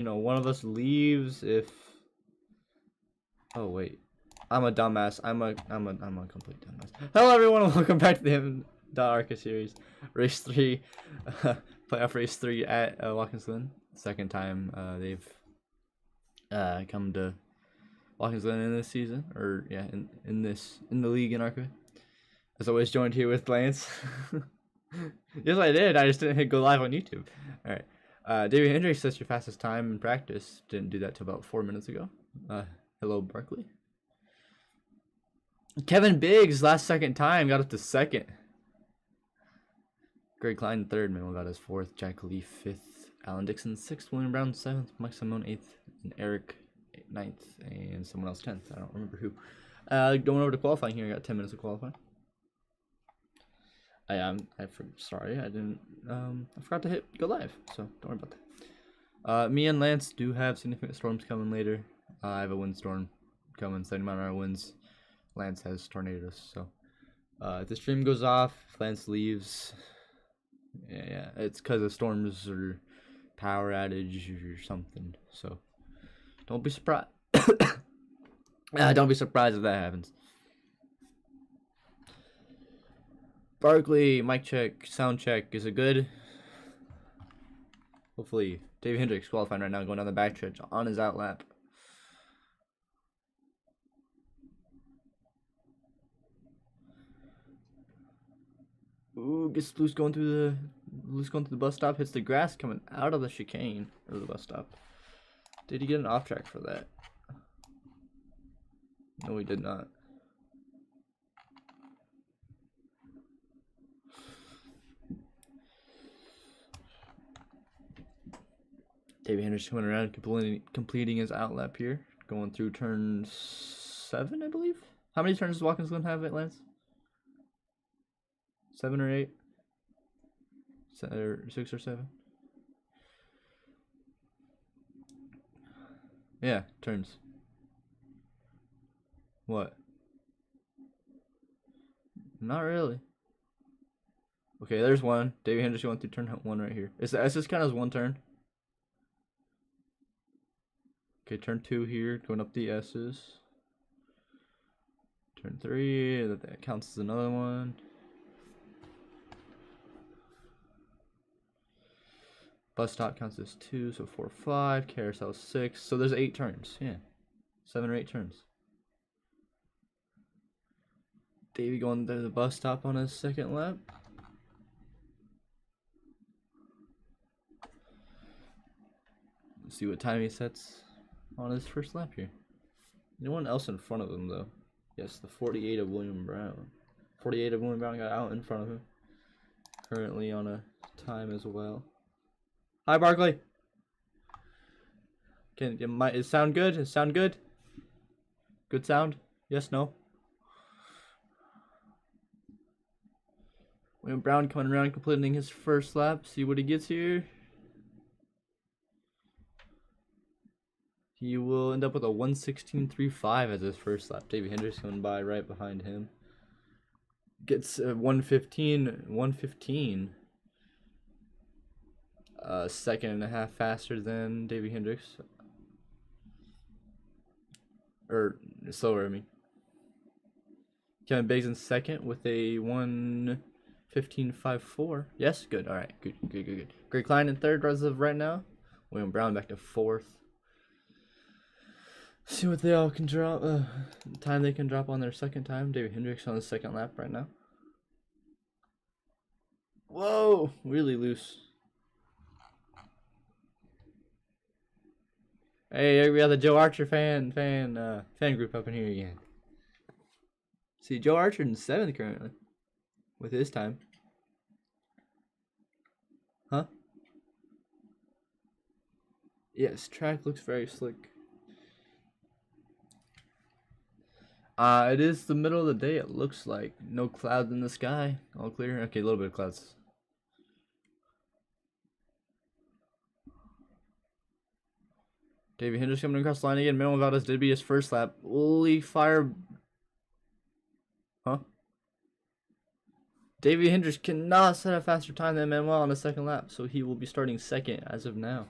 you know, one of us leaves if. Oh wait, I'm a dumbass. I'm a complete dumbass. Hello everyone, and welcome back to the MDOT Arca series, race 3, playoff race 3 at Watkins Glen. Second time they've come to Watkins Glen in this season, or yeah, in the league in Arca. As always, joined here with Lance. Yes, I did. I just didn't hit go live on YouTube. All right. David Hendricks, that's your fastest time in practice. Didn't do that till about 4 minutes ago. Hello, Barkley. Kevin Biggs, last second time, got up to second. Greg Klein, third. Manuel got his fourth. Jack Lee, fifth. Alan Dixon, sixth. William Brown, seventh. Mike Simone, eighth. And Eric, ninth. And someone else, 10th. I don't remember who. Going over to qualifying here. I got 10 minutes of qualifying. Sorry, I didn't. I forgot to hit go live, so don't worry about that. Me and Lance do have significant storms coming later. I have a windstorm coming, 70-mile-an-hour winds. Lance has tornadoes, so if the stream goes off, if Lance leaves, yeah, it's because of storms or power outage or something. So don't be surprised. Don't be surprised if that happens. Barkley, mic check, sound check. Is it good? Hopefully. David Hendricks qualifying right now, going down the backstretch on his out lap. Ooh, gets loose going through the bus stop, hits the grass coming out of the chicane or the bus stop. Did he get an off track for that? No, he did not. David Hendricks coming around, completing his outlap here, going through turn 7, I believe. How many turns does Watkins Glen have at Lance? 7 or 8? 6 or 7? Yeah, turns. What? Not really. Okay, there's one. David Hendricks going through turn 1 right here. Is this kind of one turn? Okay, turn 2 here, going up the S's. Turn 3, that counts as another one. Bus stop counts as 2, so 4, 5. Carousel 6. So there's 8 turns. Yeah, 7 or 8 turns. Davey going to the bus stop on his second lap. Let's see what time he sets on his first lap here. Anyone else in front of him though? Yes, the 48 of William Brown. 48 of William Brown got out in front of him. Currently on a time as well. Hi, Barkley. Is sound good? Is sound good? Good sound? Yes, no? William Brown coming around, completing his first lap. See what he gets here. He will end up with a 1:16.35 as his first lap. David Hendricks coming by right behind him. Gets 1:15. Second and a half faster than David Hendricks. Or slower, I mean. Kevin Biggs in second with a 1:15.54. Yes, good. All right, good. Greg Klein in third as of right now. William Brown back to fourth. See what they all can drop. Time they can drop on their second time. David Hendricks on the second lap right now. Whoa, really loose. Hey, we got the Joe Archer fan group up in here again. See, Joe Archer in 7th currently with his time. Huh? Yes, track looks very slick. It is the middle of the day, it looks like. No clouds in the sky. All clear. Okay, a little bit of clouds. David Hendricks coming across the line again. Manuel Valdez did be his first lap. Holy fire. Huh? David Hendricks cannot set a faster time than Manuel on the second lap, so he will be starting second as of now.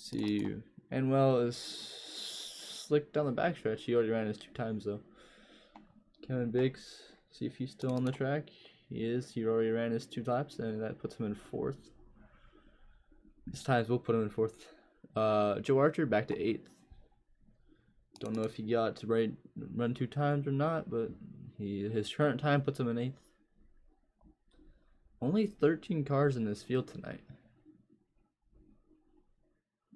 See, Manuel is slick down the backstretch. He already ran his 2 times though. Kevin Biggs, see if he's still on the track. He is. He already ran his 2 laps, and that puts him in 4th. This times will put him in 4th. Joe Archer back to 8th. Don't know if he got to run 2 times or not, but his current time puts him in 8th. Only 13 cars in this field tonight.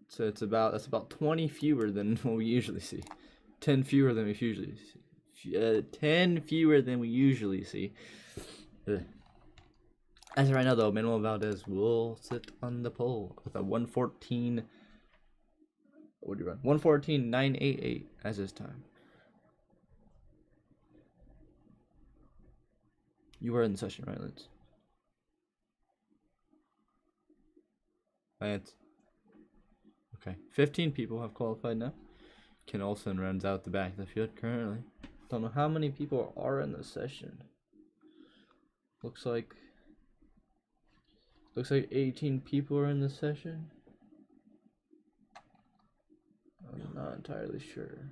So that's about 20 fewer than what we usually see. 10 fewer than we usually see. 10 fewer than we usually see. Ugh. As of right now, though, Manuel Valdez will sit on the pole with a 1:14. What do you run? 1:14.988 as his time. You were in the session, right, Lance? Lance. Okay, 15 people have qualified now. Ken Olsen runs out the back of the field currently. Don't know how many people are in the session. Looks like 18 people are in the session. I'm not entirely sure.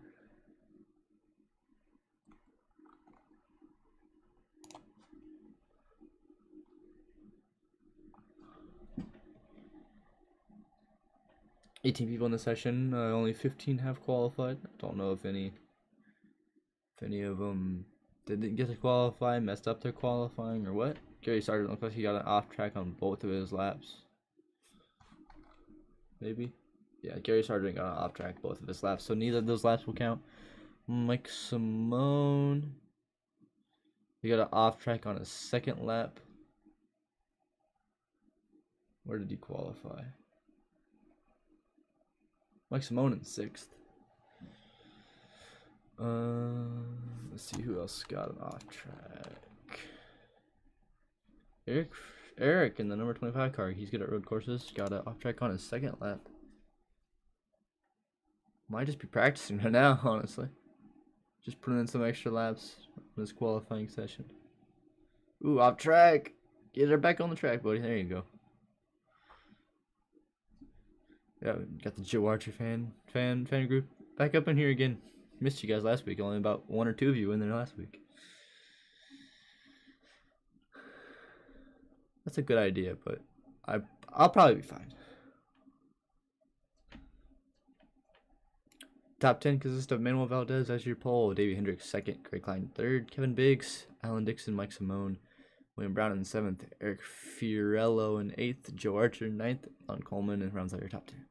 $18 people in the session. Only 15 have qualified. Don't know if any of them didn't get to qualify, messed up their qualifying, or what. Gary Sargent looks like he got an off track on both of his laps. Maybe. Yeah, Gary Sargent got an off track both of his laps, so neither of those laps will count. Mike Simone, he got an off track on his 2nd lap. Where did he qualify? Mike Simone in 6th. Let's see who else got an off track. Eric in the number 25 car. He's good at road courses. Got an off track on his 2nd lap. Might just be practicing right now, honestly. Just putting in some extra laps in this qualifying session. Ooh, off track. Get her back on the track, buddy. There you go. Yeah, got the Joe Archer fan group back up in here again. Missed you guys last week. Only about 1 or 2 of you in there last week. That's a good idea, but I'll probably be fine. Top 10 consists of Manuel Valdez as your pole, Davey Hendricks 2nd, Greg Klein 3rd, Kevin Biggs, Alan Dixon, Mike Simone, William Brown in 7th, Eric Fiorello in 8th, Joe Archer in 9th, Lon Coleman, and rounds out your top 10.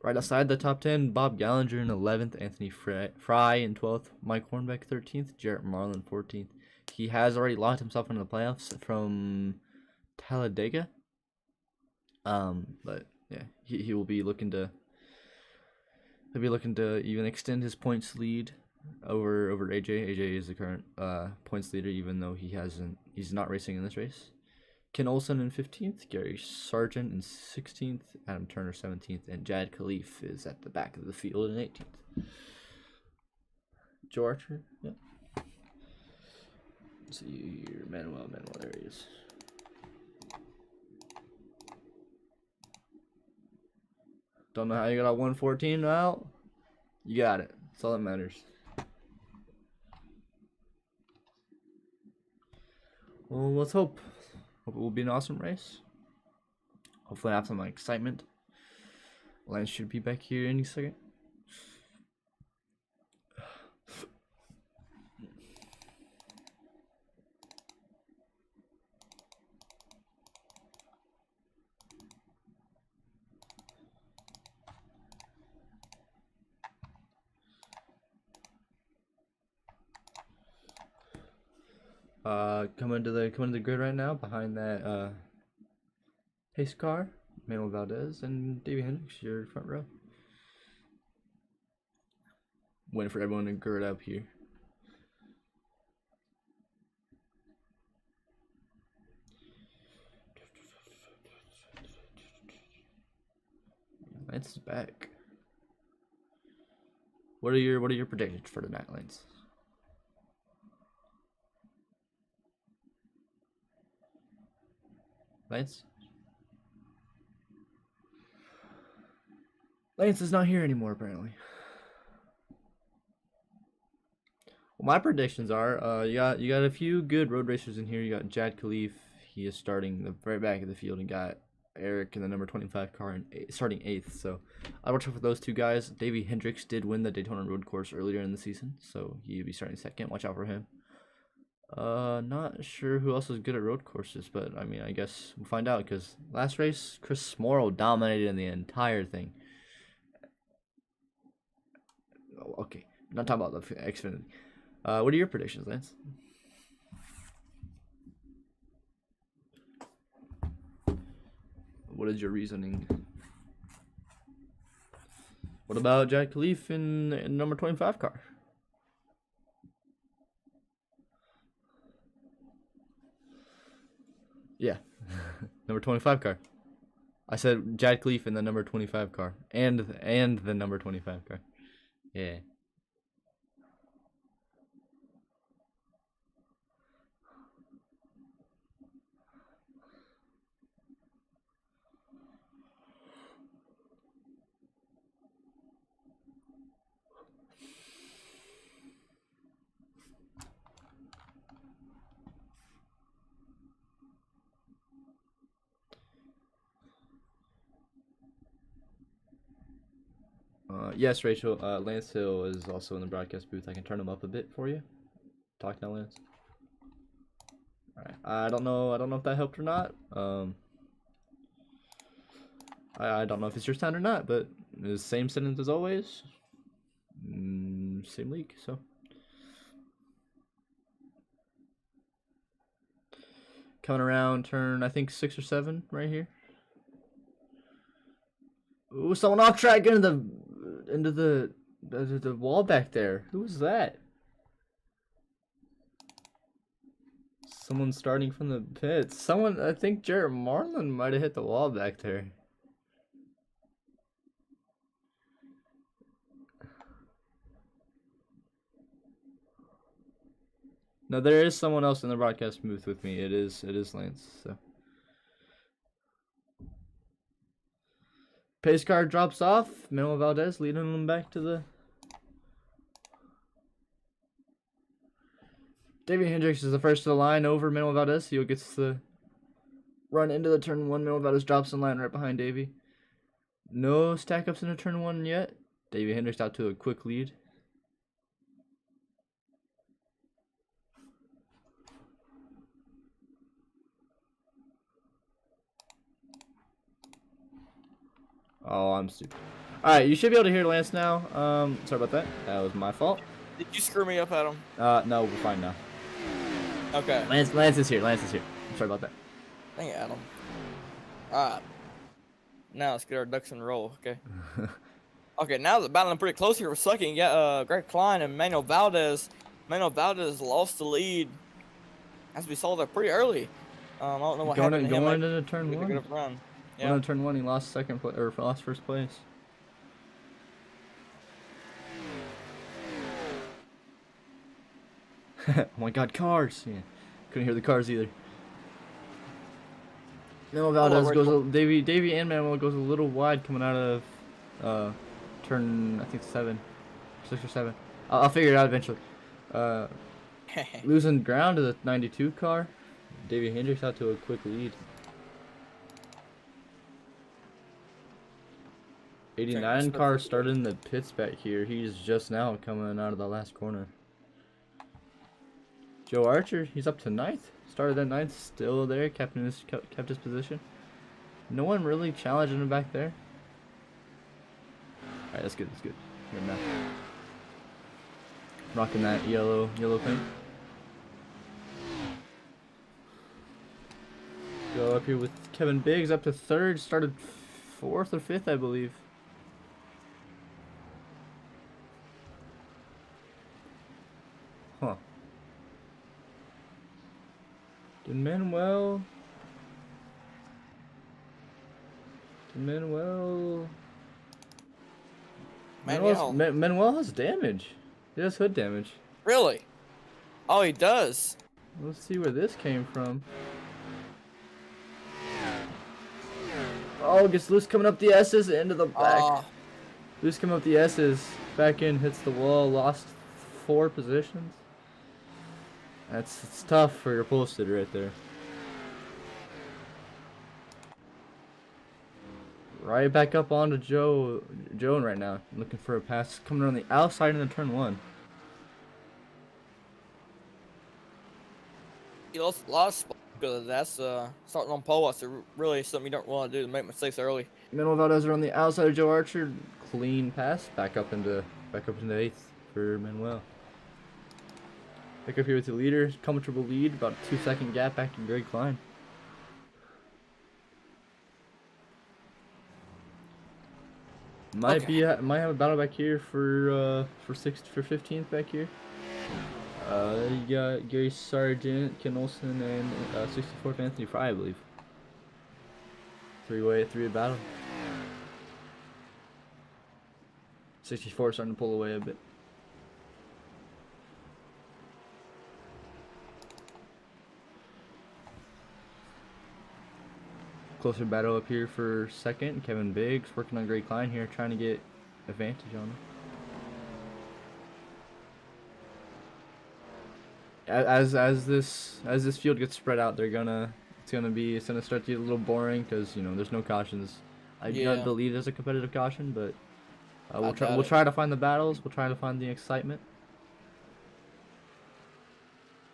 Right outside the top 10, Bob Gallinger in 11th, Anthony Fry in 12th, Mike Hornbeck 13th, Jarrett Marlin 14th. He has already locked himself into the playoffs from Talladega. But yeah, he will be looking to even extend his points lead over AJ. AJ is the current points leader, even though he's not racing in this race. Ken Olsen in 15th, Gary Sargent in 16th, Adam Turner 17th, and Jad Khalif is at the back of the field in 18th. Joe Archer, yeah. Let's see here, Manuel, there he is. Don't know how you got a 1:14 out. You got it. That's all that matters. Well, let's hope. Hope it will be an awesome race. Hopefully, have some excitement. Lance should be back here any second. Coming to the grid right now behind that pace car, Manuel Valdez and Davey Hendricks, your front row. Waiting for everyone to gird up here. Lance is back. What are your predictions for tonight, Lance? Lance? Lance is not here anymore, apparently. Well, my predictions are, you got a few good road racers in here. You got Jad Khalif. He is starting the very back of the field, and got Eric in the number 25 car and starting 8th. So I watch out for those two guys. Davey Hendricks did win the Daytona Road Course earlier in the season, so he'll be starting 2nd. Watch out for him. Not sure who else is good at road courses, but I mean, I guess we'll find out, because last race, Chris Morrow dominated in the entire thing. Oh, okay, I'm not talking about the Xfinity. What are your predictions, Lance? What is your reasoning? What about Jack Khalif in number 25 car? Yeah, number 25 car. I said Jad Khalif in the number 25 car, and the number 25 car. Yeah. Yes, Rachel. Lance Hill is also in the broadcast booth. I can turn him up a bit for you. Talk now, Lance. All right. I don't know if that helped or not. I don't know if it's your sound or not, but the same sentence as always. Same league. So. Coming around turn, I think 6 or 7 right here. Ooh, someone off track into the wall back there. Who was that? Someone starting from the pits. Someone, I think Jarrett Marlin might have hit the wall back there. No, there is someone else in the broadcast booth with me. It is Lance. So. Pace car drops off. Manuel Valdez leading them back to the. Davey Hendricks is the first to the line over Manuel Valdez. He gets the run into the turn 1. Manuel Valdez drops in line right behind Davey. No stack ups in the turn 1 yet. Davey Hendricks out to a quick lead. Oh, I'm stupid. Alright, you should be able to hear Lance now. Sorry about that. That was my fault. Did you screw me up, Adam? No, we're fine now. Okay. Lance is here. Lance is here. Sorry about that. Thank you, Adam. Alright. Now let's get our ducks in a row, okay? Okay, now they're battling pretty close here for second. You got Greg Klein and Manuel Valdez. Manuel Valdez lost the lead, as we saw that pretty early. I don't know what happened to him. Going into turn 1. Good run. Yeah. On turn 1, he lost lost first place. Oh my God, cars! Yeah, couldn't hear the cars either. Manuel Valdez goes. Davey and Manuel goes a little wide coming out of turn, I think 7, 6 or 7. I'll figure it out eventually. Losing ground to the 92 car. Davey Hendricks out to a quick lead. 89 car started in the pits back here. He's just now coming out of the last corner. Joe Archer, he's up to 9th. Started at 9th, still there, kept his position. No one really challenging him back there. Alright, that's good, that's good. Here now. Rocking that yellow paint. Go up here with Kevin Biggs up to 3rd, started 4th or 5th, I believe. Huh. Did Manuel has damage. He has hood damage. Really? Oh, he does. Let's see where this came from. Oh, gets loose coming up the S's into the back. Ah, Loose coming up the S's. Back in, hits the wall. Lost 4 positions. It's tough for your posted right there. Right back up onto Joan right now. Looking for a pass coming on the outside in the turn 1. he lost a lot of spots because that's starting on pole. That's really something you don't want to do to make mistakes early. Manuel Valdez are on the outside of Joe Archer. Clean pass. Back up into 8th for Manuel. Back up here with the leader. Comfortable lead. About a 2-second gap back to Greg Klein. Might have a battle back here for 15th back here. You got Gary Sargent, Ken Olsen, and 64th Anthony Fry, I believe. Three-way battle. 64 starting to pull away a bit. Closer battle up here for 2nd. Kevin Biggs working on Greg Klein here, trying to get advantage on him. As this field gets spread out, it's gonna start to get a little boring because there's no cautions. I do not believe there's a competitive caution, but we'll try to find the battles. We'll try to find the excitement.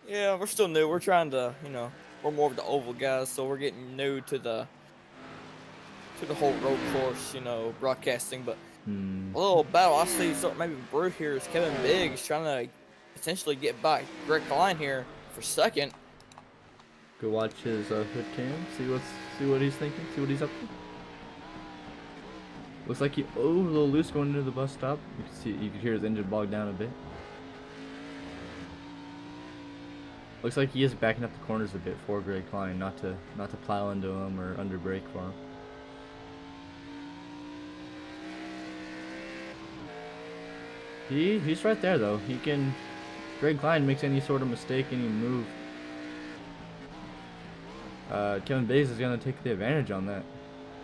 Yeah, we're still new. We're trying to, we're more of the oval guys, so we're getting new to the whole road course, broadcasting. But a little battle I see maybe brew here is Kevin Biggs trying to potentially get by Greg Klein here for 2nd. Go watch his hood cam. See what he's thinking. See what he's up to. Looks like a little loose going into the bus stop. You can hear his engine bog down a bit. Looks like he is backing up the corners a bit for Greg Klein, not to plow into him or under brake for him. He's right there though. Greg Klein makes any sort of mistake, any move. Kevin Biggs is gonna take the advantage on that.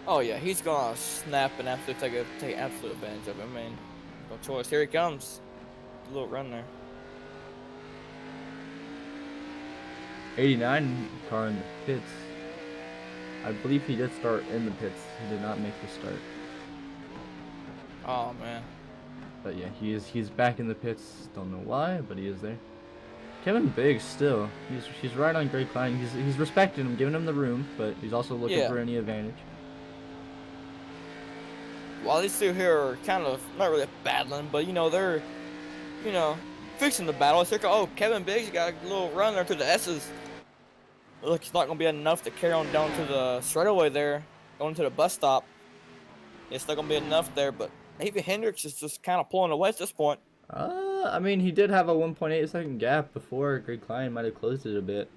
Oh yeah, he's gonna snap and absolutely take absolute advantage of it. I mean, no choice. Here he comes. A little run there. 89 car in the pits. I believe he did start in the pits. He did not make the start. Oh man. But yeah, he's back in the pits. Don't know why, but he is there. Kevin Biggs still. He's right on Greg Klein. He's respecting him, giving him the room, but he's also looking for any advantage. While these two here are kind of not really battling, but they're fixing the battle. It's like, oh, Kevin Biggs got a little run there to the S's. Look, it's not gonna be enough to carry on down to the straightaway there, going to the bus stop. It's not gonna be enough there, but maybe Hendricks is just kind of pulling away at this point. I mean, he did have a 1.8-second gap before. Greg Klein might have closed it a bit.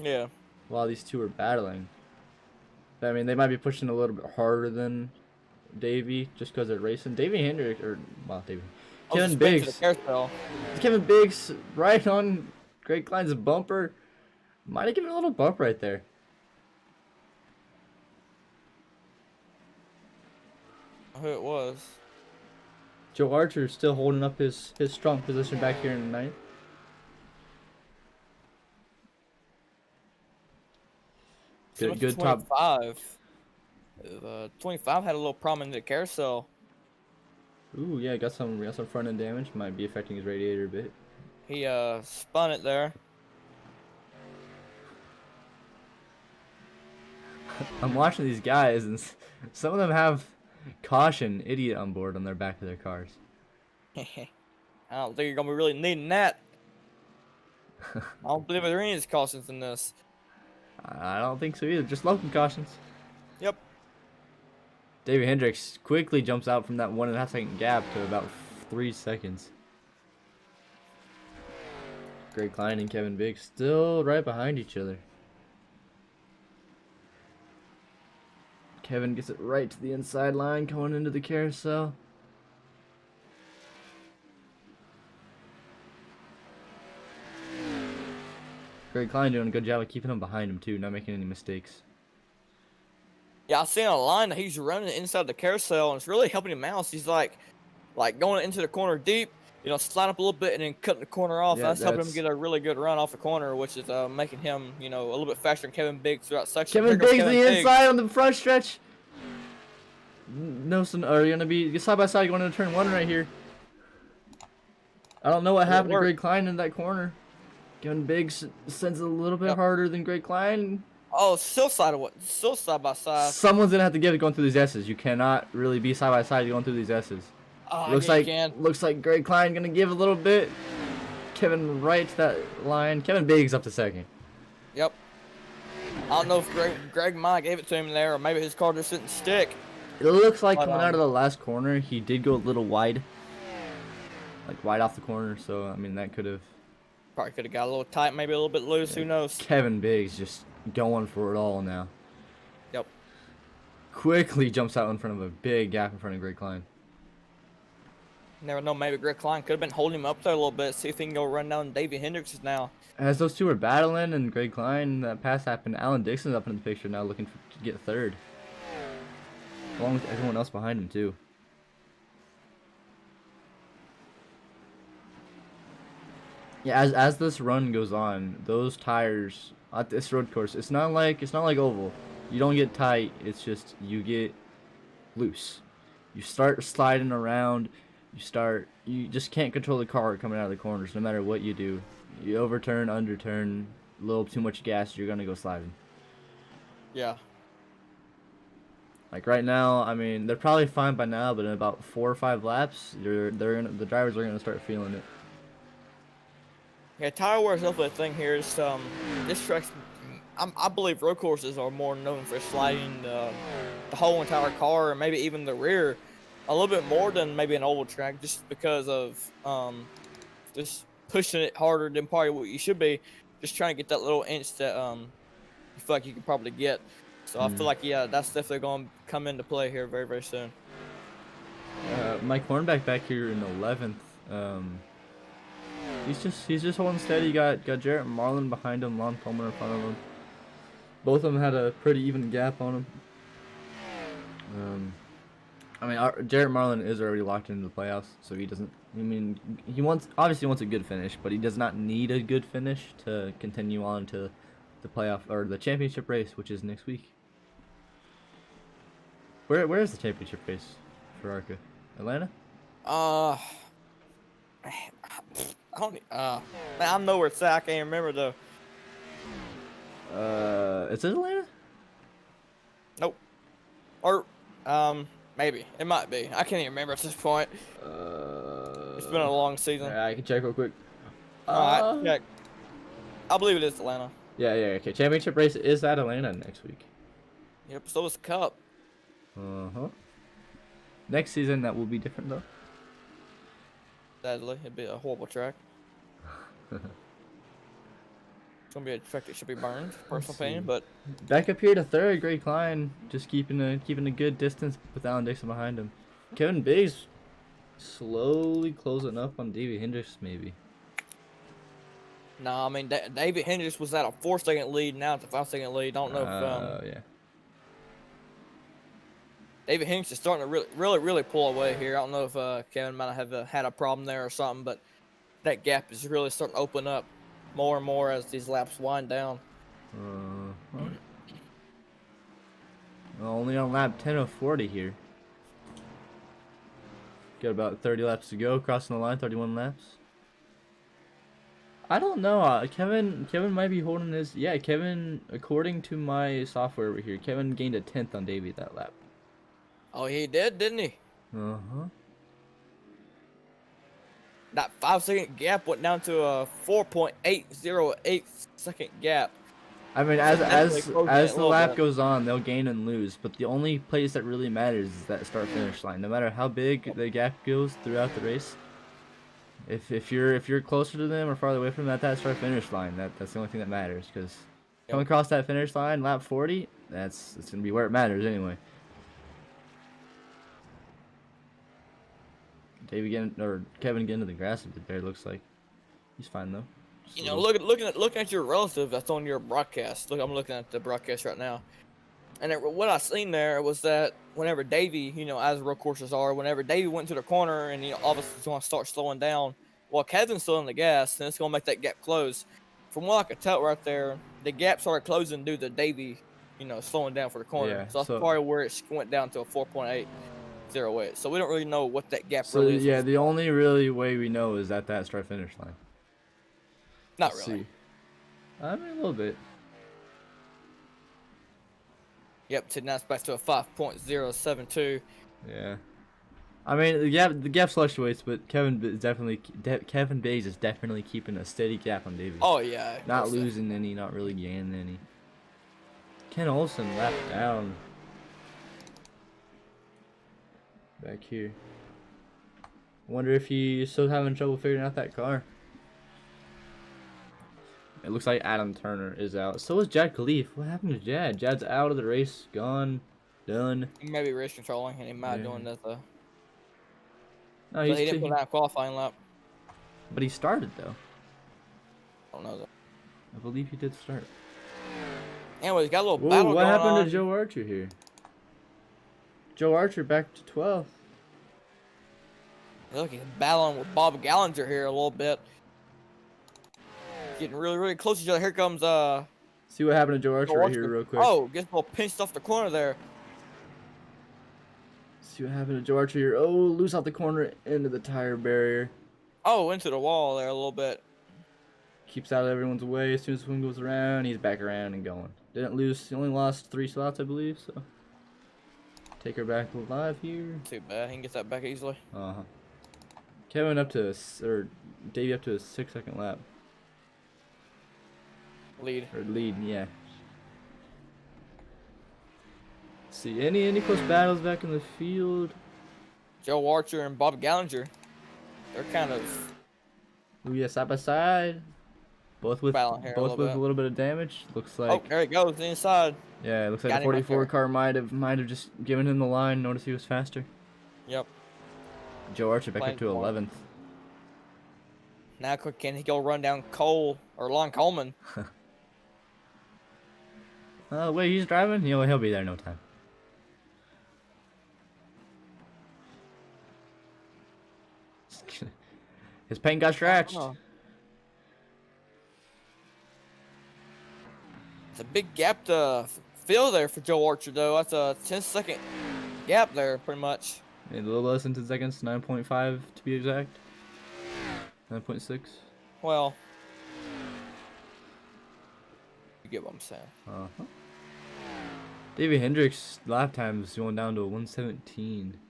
Yeah. While these two are battling. I mean, they might be pushing a little bit harder than Davey just because they're racing. Kevin Biggs. Kevin Biggs right on Greg Klein's bumper. Might have given a little bump right there. Who it was? Joe Archer still holding up his strong position back here in the 9th. Good top. 25 had a little problem in the carousel. Ooh, yeah, got some front end damage. Might be affecting his radiator a bit. He spun it there. I'm watching these guys, and some of them have caution idiot on board on their back of their cars. I don't think you're gonna be really needing that. I don't believe there are any cautions in this. I don't think so either. Just local cautions. Yep. David Hendricks quickly jumps out from that 1.5-second gap to about 3 seconds. Greg Klein and Kevin Biggs still right behind each other. Kevin gets it right to the inside line going into the carousel. Greg Klein doing a good job of keeping him behind him too, not making any mistakes. Yeah, I seen a line that he's running inside the carousel, and it's really helping him out. So he's like going into the corner deep, slide up a little bit and then cutting the corner off. Yeah, That's helping him that's get a really good run off the corner, which is making him, a little bit faster than Kevin Biggs throughout section. Kevin Biggs the inside on the front stretch. Nelson, are you gonna be side by side going into turn 1 right here? I don't know what happened to Greg Klein in that corner. Kevin Biggs sends it a little bit harder than Greg Klein. Oh, still side by side. Someone's gonna have to get it going through these S's. You cannot really be side by side going through these S's. Oh, looks like Greg Klein gonna give a little bit. Kevin right to that line. Kevin Biggs up to second. Yep. I don't know if Greg might gave it to him there, or maybe his car just didn't stick. It looks like coming out of the last corner, he did go a little wide. Like wide off the corner, so I mean that could have probably could have got a little tight, maybe a little bit loose, who knows. Kevin Biggs just going for it all now. Yep. Quickly jumps out in front of a big gap in front of Greg Klein. Never know, maybe Greg Klein could have been holding him up there a little bit, see if he can go run down Davey Hendricks now. As those two are battling and Greg Klein, that pass happened, Alan Dixon's up in the picture now looking to get third. Along with everyone else behind him too. Yeah, as this run goes on, those tires at this road course, it's not like oval. You don't get tight, it's just you get loose. You start sliding around, you just can't control the car coming out of the corners no matter what you do. You overturn, underturn, a little too much gas, you're gonna go sliding. Yeah. Like right now, I mean, they're probably fine by now, but in about 4 or 5 laps, the drivers are gonna start feeling it. Yeah, tire wear is definitely a thing here. It's, this track's, I believe road courses are more known for sliding the whole entire car, or maybe even the rear, a little bit more than maybe an oval track, just because of just pushing it harder than probably what you should be, just trying to get that little inch that you feel like you could probably get. So I feel like, yeah, that's definitely going to come into play here very, very soon. Mike Hornback back here in 11th. He's just holding steady. You got Jarrett Marlin behind him, Lon Coleman in front of him. Both of them had a pretty even gap on him. I mean, Jarrett Marlin is already locked into the playoffs, so he doesn't. I mean, obviously wants a good finish, but he does not need a good finish to continue on to the playoff or the championship race, which is next week. Where is the championship race for Arca? Atlanta? I don't. Man, I know where it's at. I can't remember though. Is it Atlanta? Nope. Or maybe it might be. I can't even remember at this point. It's been a long season. Yeah, I can check real quick. Alright, check. I believe it is Atlanta. Yeah, okay. Championship race is at Atlanta next week. Yep. So is the Cup. Next season that will be different though. Sadly, it'd be a horrible track. It's gonna be a track that should be burned, personal opinion, but back up here to third, Greg Klein just keeping a good distance with Alan Dixon behind him. Kevin Biggs slowly closing up on Davey Hendricks maybe. No, I mean David Hendricks was at a 4-second lead, now it's a 5-second lead. Don't know if yeah. David Hendricks is starting to really pull away here. I don't know if Kevin might have had a problem there or something, but that gap is really starting to open up more and more as these laps wind down. Only on lap 10 of 40 here. Got about 30 laps to go, crossing the line, 31 laps. I don't know. Kevin might be holding his. Yeah, Kevin. According to my software over here, Kevin gained a 10th on Davey that lap. Oh, he did, didn't he? That 5-second gap went down to a 4.808 second gap. I mean, as the lap goes on, they'll gain and lose. But the only place that really matters is that start-finish line. No matter how big the gap goes throughout the race. If you're closer to them or farther away from them at that start finish line, that's the only thing that matters. Because coming across that finish line, lap 40, it's gonna be where it matters anyway. Kevin getting to the grass a bit there. Looks like he's fine though. Looking at your relative that's on your broadcast. Look, I'm looking at the broadcast right now. And what I seen there was that whenever Davey, you know, as road courses are, whenever Davey went to the corner and he obviously is going to start slowing down, well, Kevin's still on the gas, and it's going to make that gap close. From what I could tell right there, the gap started closing due to Davey, you know, slowing down for the corner. Yeah, So that's so- probably where it went down to a 4.808. So we don't really know what that gap So really is. yeah, the only really way we know is at that start finish line. Not Let's really. see. I mean, a little bit. Yep, so now it's back to a 5.072. Yeah. I mean, the gap fluctuates, but Kevin Bays is definitely keeping a steady gap on Davies. Oh, yeah. Not most losing any, not really gaining any. Ken Olsen lapped down. Back here. Wonder if he's still having trouble figuring out that car. It looks like Adam Turner is out. So is Jad Khalif. What happened to Jad? Jad's out of the race. Gone. Done. He may be race controlling, and he might Yeah. doing that, though. No, But he didn't put out a qualifying lap. But he started, though. I don't know that. I believe he did start. Anyways, got a little Whoa, battle what going happened on. to Joe Archer here? Joe Archer back to 12th. Look, he's battling with Bob Gallinger here a little bit. Getting really, really close to each other. Here comes See what happened to Joe Archer right here real quick. Oh, gets a little pinched off the corner there. See what happened to Joe Archer here. Oh, loose off the corner into the tire barrier. Oh, into the wall there a little bit. Keeps out of everyone's way. As soon as one goes around, he's back around and going. Didn't lose. He only lost 3 slots, I believe. So take her back alive here. Too bad. He can get that back easily. Uh-huh. Kevin up to or Davey up to a 6-second lap. Lead. Or lead, yeah. See any close battles back in the field? Joe Archer and Bob Gallinger. They're kind of Ooh, yeah, side by side. Both with battling here a both little with bit. a little bit of damage. Looks Oh, like there he goes inside. yeah, it looks like Got the him right 44 there. car might have just given him the line. Notice he was faster. Yep. Joe Archer back Playing up to for 11th. Now can he go run down Cole or Lon Coleman? Oh wait, he's driving. He'll be there in no time. His paint got scratched. Oh. It's a big gap to fill there for Joe Archer, though. That's a 10-second gap there, pretty much. A little less than 10 seconds, 9.5 to be exact. 9.6. Well, you get what I'm saying. Uh-huh. David Hendrick's lap time is going down to a 117.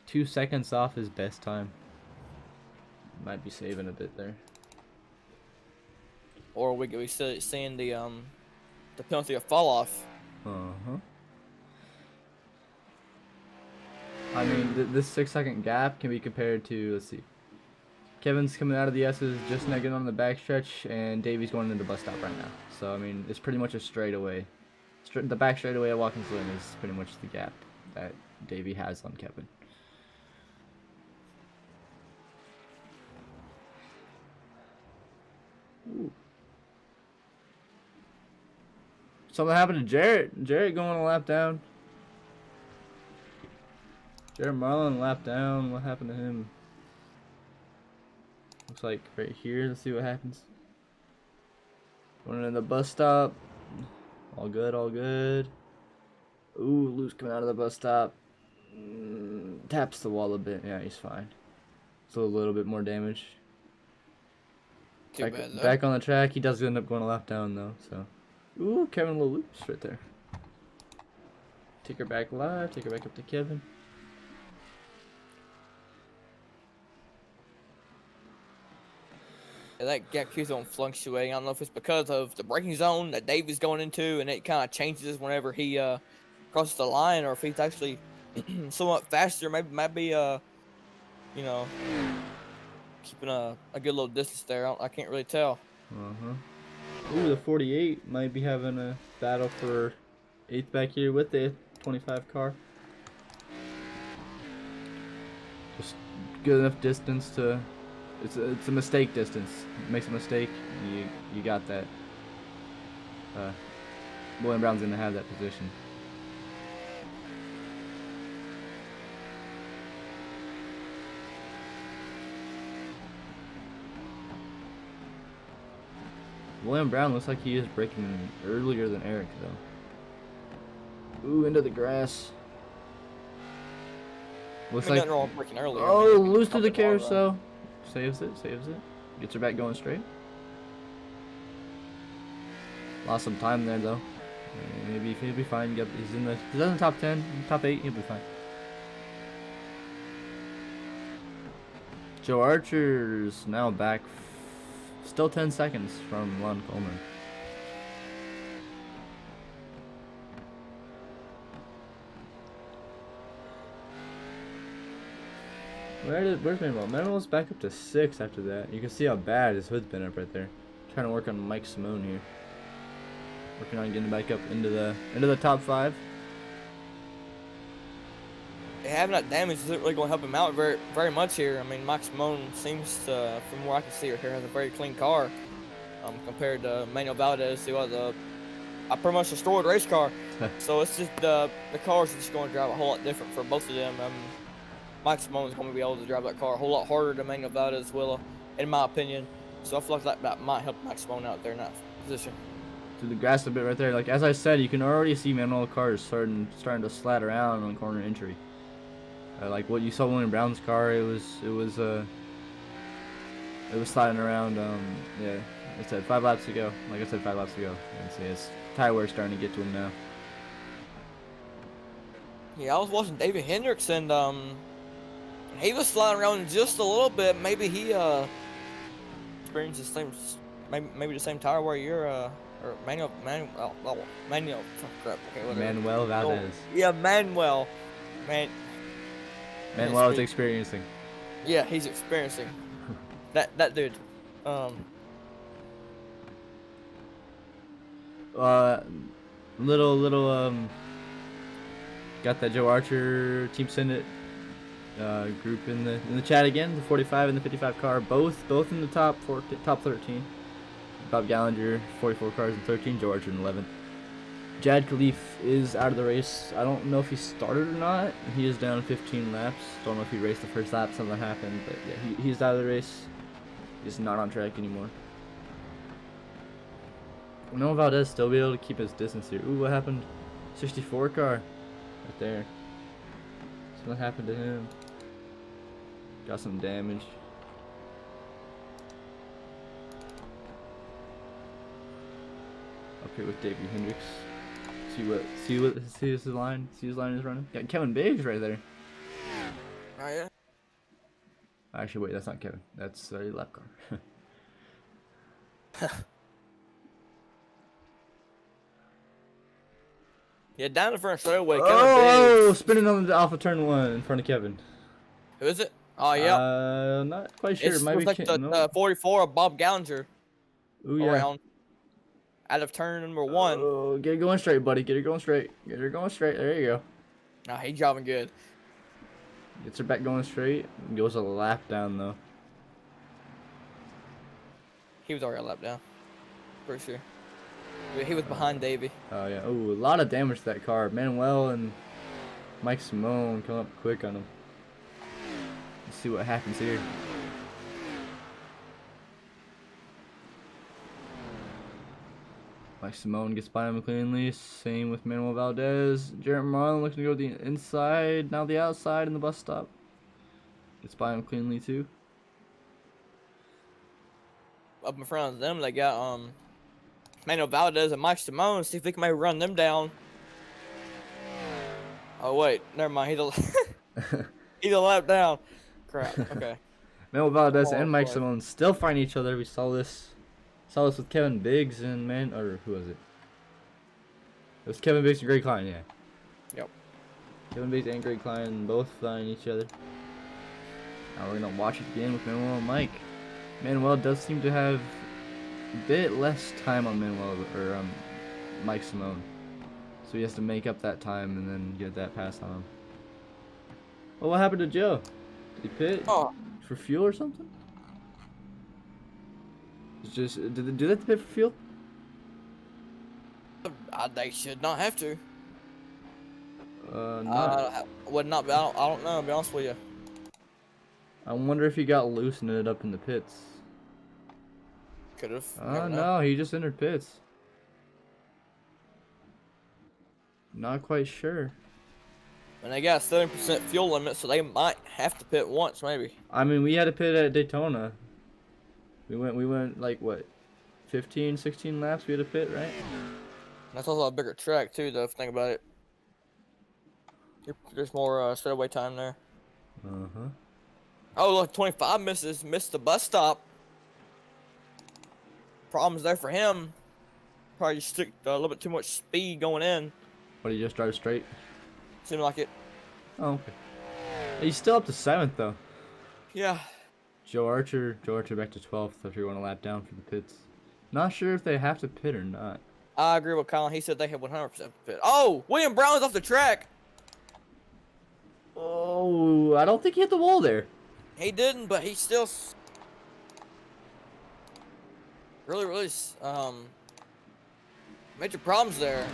2 seconds off his best time. Might be saving a bit there. Or we could be seeing the penalty of fall off. Uh-huh. I mean, this 6-second gap can be compared to, let's see. Kevin's coming out of the S's, just now getting on the backstretch, and Davey's going into the bus stop right now. So, I mean, it's pretty much a straightaway. The back straightaway at Watkins Glen is pretty much the gap that Davey has on Kevin. Ooh. Something happened to Jarrett. Jarrett going a lap down. Jarrett Marlin lap down. What happened to him? Looks like right here. Let's see what happens. Going in the bus stop. All good, all good. Ooh, Luke's coming out of the bus stop. Taps the wall a bit. Yeah, he's fine. So a little bit more damage. Too bad, though. Back on the track. He does end up going a lap down, though. So, ooh, Kevin little loops right there. Take her back live. Take her back up to Kevin. Yeah, that gap keeps on fluctuating. I don't know if it's because of the braking zone that Davey's going into, and it kind of changes whenever he crosses the line, or if he's actually somewhat faster. Maybe you know, keeping a good little distance there. I can't really tell. Ooh, the 48 might be having a battle for 8th back here with the 25 car. Just good enough distance to. It's a mistake distance. Makes a mistake, you got that. William Brown's gonna have that position. William Brown looks like he is braking earlier than Eric though. Ooh, into the grass. Looks like nothing wrong with braking earlier. oh, loose through the carousel. Saves it. Gets her back going straight. Lost some time there though. Maybe he'll be fine. Yep, he's in the top 10, top 8. He'll be fine. Joe Archer's now back, still 10 seconds from Lon Coleman. Where's Manuel? Manuel's back up to 6 after that. You can see how bad his hood's been up right there. Trying to work on Mike Simone here. Working on getting back up into the top 5. Having that damage isn't really going to help him out very much here. I mean, Mike Simone seems to, from where I can see right here, has a very clean car compared to Manuel Valdez, who has a pretty much destroyed race car. So it's just the cars are just going to drive a whole lot different for both of them. Mike Simone is going to be able to drive that car a whole lot harder than Manuel Valdez will, in my opinion. So I feel like that might help Mike Simone out there in that position. To the grass a bit right there. Like as I said, you can already see Manuel cars starting to slat around on corner entry. Like what you saw William Brown's car, it was sliding around. Yeah, I said 5 laps ago. Like I said 5 laps ago. And see, it's tire wear starting to get to him now. Yeah, I was watching David Hendricks and he was sliding around just a little bit. Maybe he experienced the same, maybe the same tire wear you're or Manuel. Oh crap. Okay, whatever. Manuel Valdez. Oh, yeah, Manuel is experiencing. Yeah, he's experiencing. that dude. Got that Joe Archer Team Senate group in the chat again. The 45 and the 55 car, both in the top 13. Bob Gallinger 44 cars in 13. Joe Archer in 11. Jad Khalif is out of the race. I don't know if he started or not. He is down 15 laps. Don't know if he raced the first lap. Something happened, but yeah, he's out of the race. He's not on track anymore. Noah Valdez still be able to keep his distance here. Ooh, what happened? 64 car, right there. Something happened to him. Got some damage. Up here with Davey Hendricks. See his line is running. Got Kevin Biggs right there. Oh yeah. Actually, wait, that's not Kevin. That's a lap car. Yeah, down the front straightaway. Kevin Biggs. Spinning off of turn 1 in front of Kevin. Who is it? Oh yeah. Not quite sure. It's Maybe like the 44 of Bob Gallinger. Ooh yeah. Around. Out of turn number 1. Oh, get it going straight, buddy. Get her going straight. There you go. Nah, he's driving good. Gets her back going straight. Goes a lap down though. He was already a lap down. For sure. He was behind Davey. Oh yeah. Oh, a lot of damage to that car. Manuel and Mike Simone come up quick on him. Let's see what happens here. Mike Simone gets by him cleanly. Same with Manuel Valdez. Jarrett Marlin looking to go the inside, now the outside in the bus stop. Gets by him cleanly too. Up in front of them, they got Manuel Valdez and Mike Simone. See if they can maybe run them down. Oh wait, never mind. He's a lap down. Crap. Okay. Manuel Valdez and Mike Simone still fighting each other. We saw this with Kevin Biggs and who was it? It was Kevin Biggs and Greg Klein, yeah. Yep. Kevin Biggs and Greg Klein both fighting each other. Now we're gonna watch it again with Manuel and Mike. Manuel does seem to have a bit less time on Mike Simone, so he has to make up that time and then get that pass on him. Well, what happened to Joe? Did he pit for fuel or something? Did they do that to pay for fuel? They should not have to. Not. Would not be. I don't know. To be honest with you. I wonder if he got loose and ended up in the pits. Could have. Oh no, he just entered pits. Not quite sure. And they got a 70% fuel limit, so they might have to pit once, maybe. I mean, we had to pit at Daytona. We went like what, 15, 16 laps. We had to pit, right? That's also a bigger track too, though. If you think about it, there's more straightaway time there. Oh look, 25 missed the bus stop. Problems there for him. Probably just took a little bit too much speed going in. But he just drive straight. Seemed like it. Oh, okay. He's still up to 7th though. Yeah. Joe Archer back to 12th after he went a lap down for the pits. Not sure if they have to pit or not. I agree with Colin. He said they had 100% to pit. Oh, William Brown's off the track. Oh, I don't think he hit the wall there. He didn't, but he still really major problems there.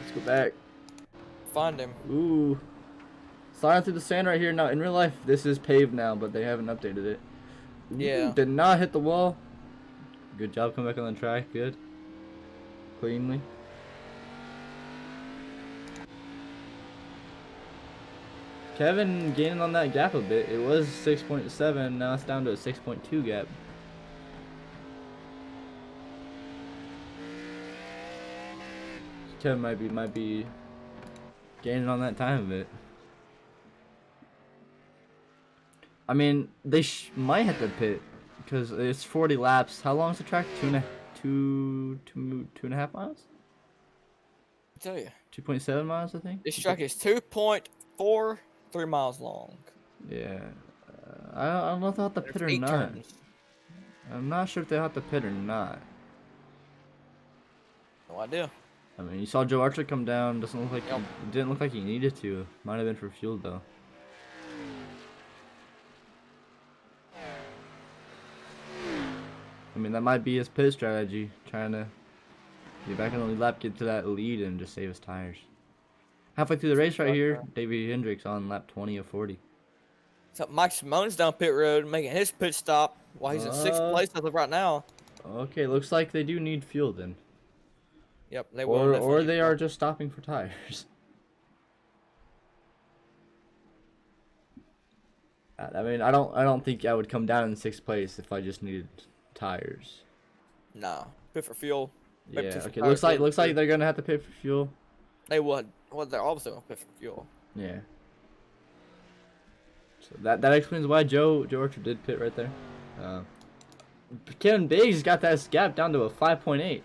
Let's go back. Find him. Ooh. Sliding through the sand right here. Now, in real life, this is paved now, but they haven't updated it. Ooh, Yeah. Did not hit the wall. Good job coming back on the track. Good. Cleanly. Kevin gaining on that gap a bit. It was 6.7. Now it's down to a 6.2 gap. Kevin might be gaining on that time a bit. I mean, they might have to pit because it's 40 laps. How long is the track? Two and a half miles? I tell you. 2.7 miles, I think. This track is 2.43 miles long. Yeah. I don't know if they'll have to pit or not. Turns. I'm not sure if they'll have to pit or not. No idea. I mean, you saw Joe Archer come down. Doesn't look like it didn't look like he needed to. Might have been for fuel though. I mean, that might be his pit strategy, trying to get back on the lead lap, get to that lead, and just save his tires. Halfway through the race right here, Davey Hendricks on lap 20 of 40. So Mike Simone's down pit road making his pit stop while he's in 6th place as of right now. Okay, looks like they do need fuel then. Yep, they will. Or they are just stopping for tires. I mean, I don't think I would come down in 6th place if I just needed tires. No, pit for fuel. Yeah. Okay. Looks like they're gonna have to pay for fuel. They would. Well, they're obviously gonna pit for fuel. Yeah. So that explains why Joe Archer did pit right there. Kevin Biggs got that gap down to a 5.8.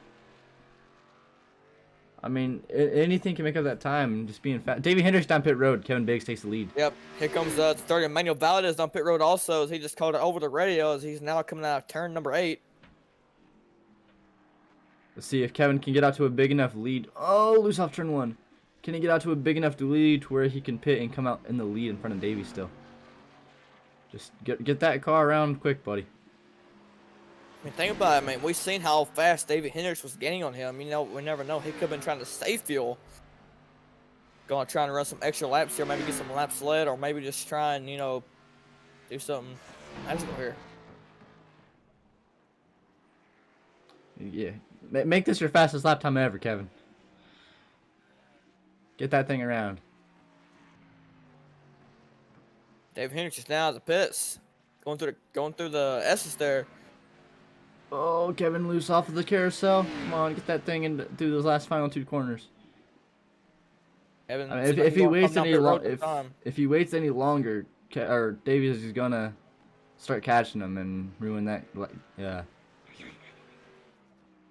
I mean, anything can make up that time. Just being fast. Davey Hendricks down pit road. Kevin Biggs takes the lead. Yep. Here comes the 30 Emmanuel Valdez on pit road also, as he just called it over the radio as he's now coming out of turn number 8. Let's see if Kevin can get out to a big enough lead. Oh, loose off turn 1. Can he get out to a big enough lead to where he can pit and come out in the lead in front of Davey still? Just get that car around quick, buddy. I mean, think about it, man. We've seen how fast David Hendricks was gaining on him. You know, we never know. He could have been trying to save fuel. Going to try and run some extra laps here, maybe get some laps led, or maybe just try and, you know, do something magical here. Yeah. Make this your fastest lap time ever, Kevin. Get that thing around. David Hendricks is now at the pits. Going through the S's there. Oh, Kevin loose off of the carousel. Come on, get that thing in through those last final 2 corners. Evan, I mean, if he waits any longer, or Davies is gonna start catching him and ruin that. Yeah.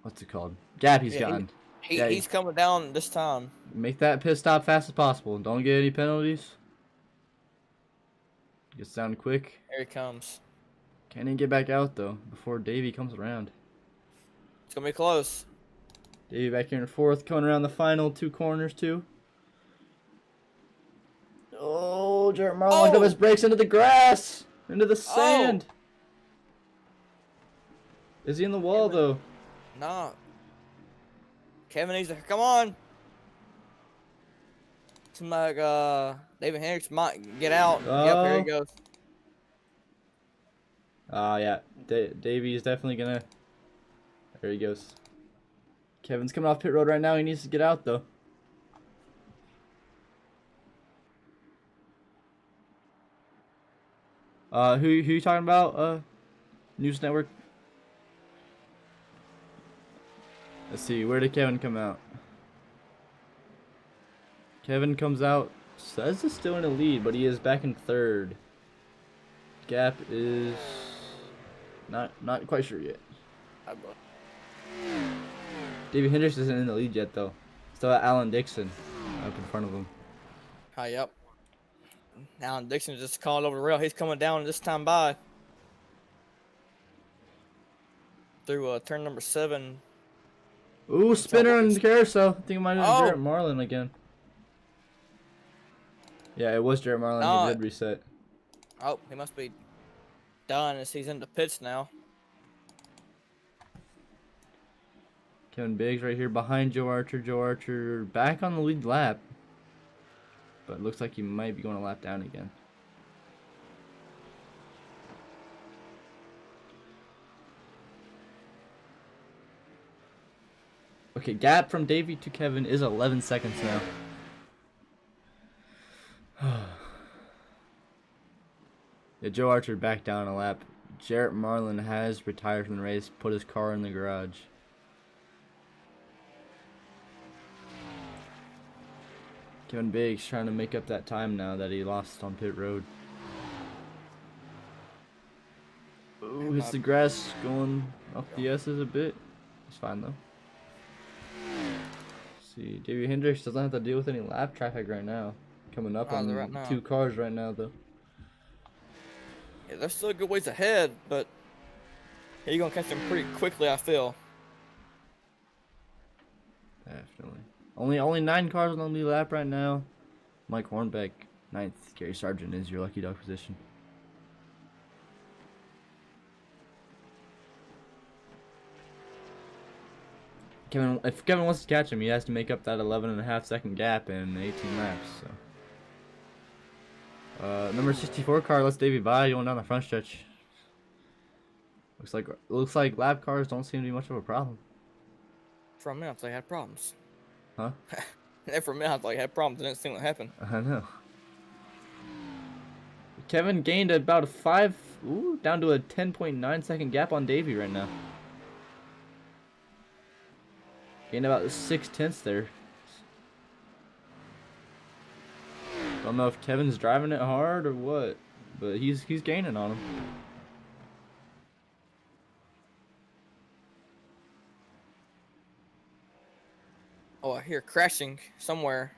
What's it called? Gap he's gotten. He's coming down this time. Make that pit stop fast as possible. Don't get any penalties. Gets down quick. Here he comes. Can't even get back out though before Davey comes around. It's gonna be close. Davey back here in 4th, coming around the final 2 corners too. Oh, Jared Marlon locked up his brakes into the grass, into the sand. Is he in the wall though? Nah. Kevin needs to come on. Seems like David Hendricks might get out. Yep, here he goes. Yeah, Davey's definitely gonna. There he goes. Kevin's coming off pit road right now. He needs to get out though. Who you talking about? News Network. Let's see. Where did Kevin come out? Kevin comes out. Says he's still in the lead, but he is back in third. Gap is not quite sure yet. David Hendricks isn't in the lead yet though. Still at Alan Dixon up in front of him. Yep. Alan Dixon just called over the rail. He's coming down this time by. Through turn number 7. Ooh, spinner on the carousel. I think it might have been Jarrett Marlin again. Yeah, it was Jarrett Marlin. He did reset. Oh, he must be done as he's in the pits now. Kevin Biggs right here behind Joe Archer. Joe Archer back on the lead lap. But it looks like he might be going a lap down again. Okay, gap from Davey to Kevin is 11 seconds now. Yeah, Joe Archer back down a lap. Jarrett Marlin has retired from the race, put his car in the garage. Kevin Biggs trying to make up that time now that he lost on pit road. Ooh, hits the grass going off the S's a bit. It's fine though. Let's see, David Hendricks doesn't have to deal with any lap traffic right now. Coming up on right 2 cars right now though. Yeah, they're still a good ways ahead, but you're gonna catch them pretty quickly, I feel. Definitely. Only 9 cars on the lead lap right now. Mike Hornbeck, 9th. Gary Sargent is your lucky dog position. If Kevin wants to catch him, he has to make up that 11.5 second gap in 18 laps. So, number 64 car lets Davey by going down the front stretch. Looks like lap cars don't seem to be much of a problem. For a minute, they had problems. Huh? For a minute, I thought he had problems. It didn't seem to happen. I know. Kevin gained about down to a 10.9 second gap on Davey right now. Gained about 6/10 there. Don't know if Kevin's driving it hard or what, but he's gaining on him. Oh, I hear crashing somewhere.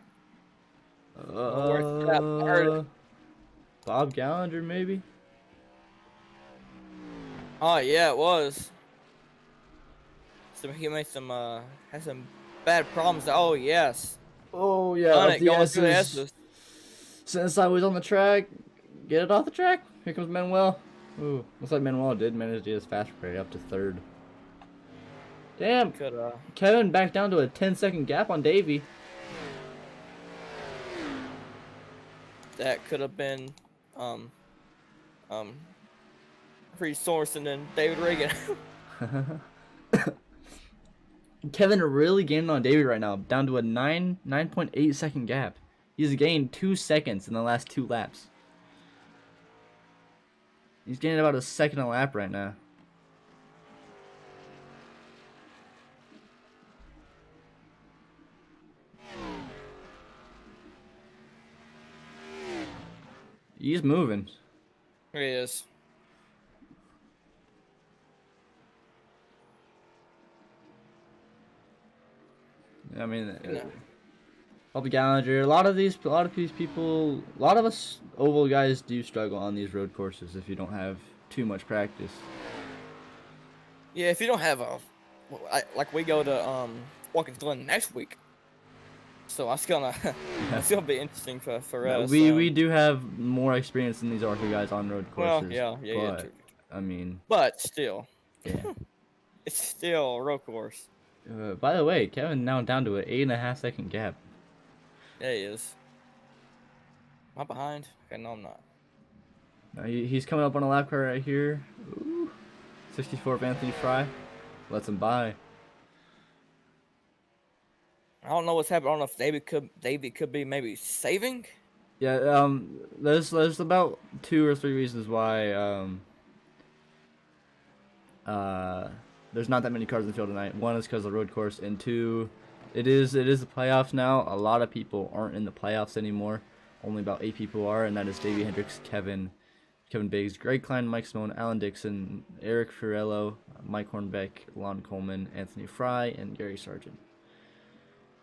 Where's that? I heard it. Bob Gallagher, maybe? Oh, yeah, it was. So he made had some bad problems. Oh, yes. Oh, yeah. Done it, going through the S's. Since I was on the track, get it off the track. Here comes Manuel. Ooh, looks like Manuel did manage to get his fast break up to 3rd. Damn. Kevin back down to a 10-second gap on Davey. That could have been Reed Sorensen and David Reagan. Kevin really gained on Davey right now, down to a 9.8 second gap. He's gained 2 seconds in the last 2 laps. He's gaining about a second a lap right now. He's moving. He is. I mean, Bobby Gallagher. A lot of these people, a lot of us oval guys do struggle on these road courses if you don't have too much practice. Yeah, if you don't have like we go to Watkins Glen next week, so it's gonna be interesting for us. We do have more experience than these Arca guys on road courses. Well, yeah. I mean, but still, yeah. it's still a road course. By the way, Kevin now down to an 8.5 second gap. Yeah, he is. Am I behind? Okay, no, I'm not. He's coming up on a lap car right here. Ooh. 64 of Anthony Fry. Lets him by. I don't know what's happening. I don't know if David could be maybe saving. Yeah, there's about 2 or 3 reasons why there's not that many cars in the field tonight. One is because of the road course, and two, it is the playoffs now. A lot of people aren't in the playoffs anymore. Only about 8 people are, and that is Davey Hendricks, Kevin Biggs, Greg Klein, Mike Simone, Alan Dixon, Eric Fiorello, Mike Hornbeck, Lon Coleman, Anthony Fry, and Gary Sargent.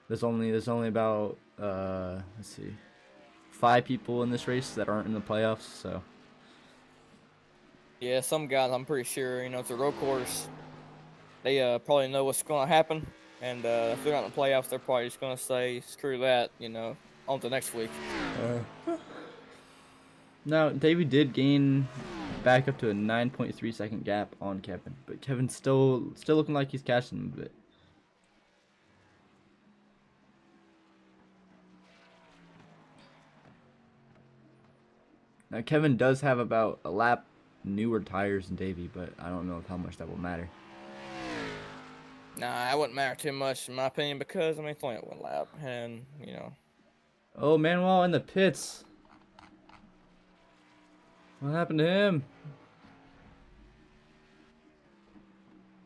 There's only about let's see, 5 people in this race that aren't in the playoffs. So Yeah, some guys I'm pretty sure, you know, it's a road course. They probably know what's going to happen, and if they're not in the playoffs, they're probably just going to say, screw that, you know, on to next week. Now, Davey did gain back up to a 9.3 second gap on Kevin, but Kevin's still looking like he's catching him a bit. Now, Kevin does have about a lap newer tires than Davey, but I don't know how much that will matter. Nah, it wouldn't matter too much in my opinion because, I mean, it's only at 1 lap, and, you know. Oh, Manuel in the pits. What happened to him?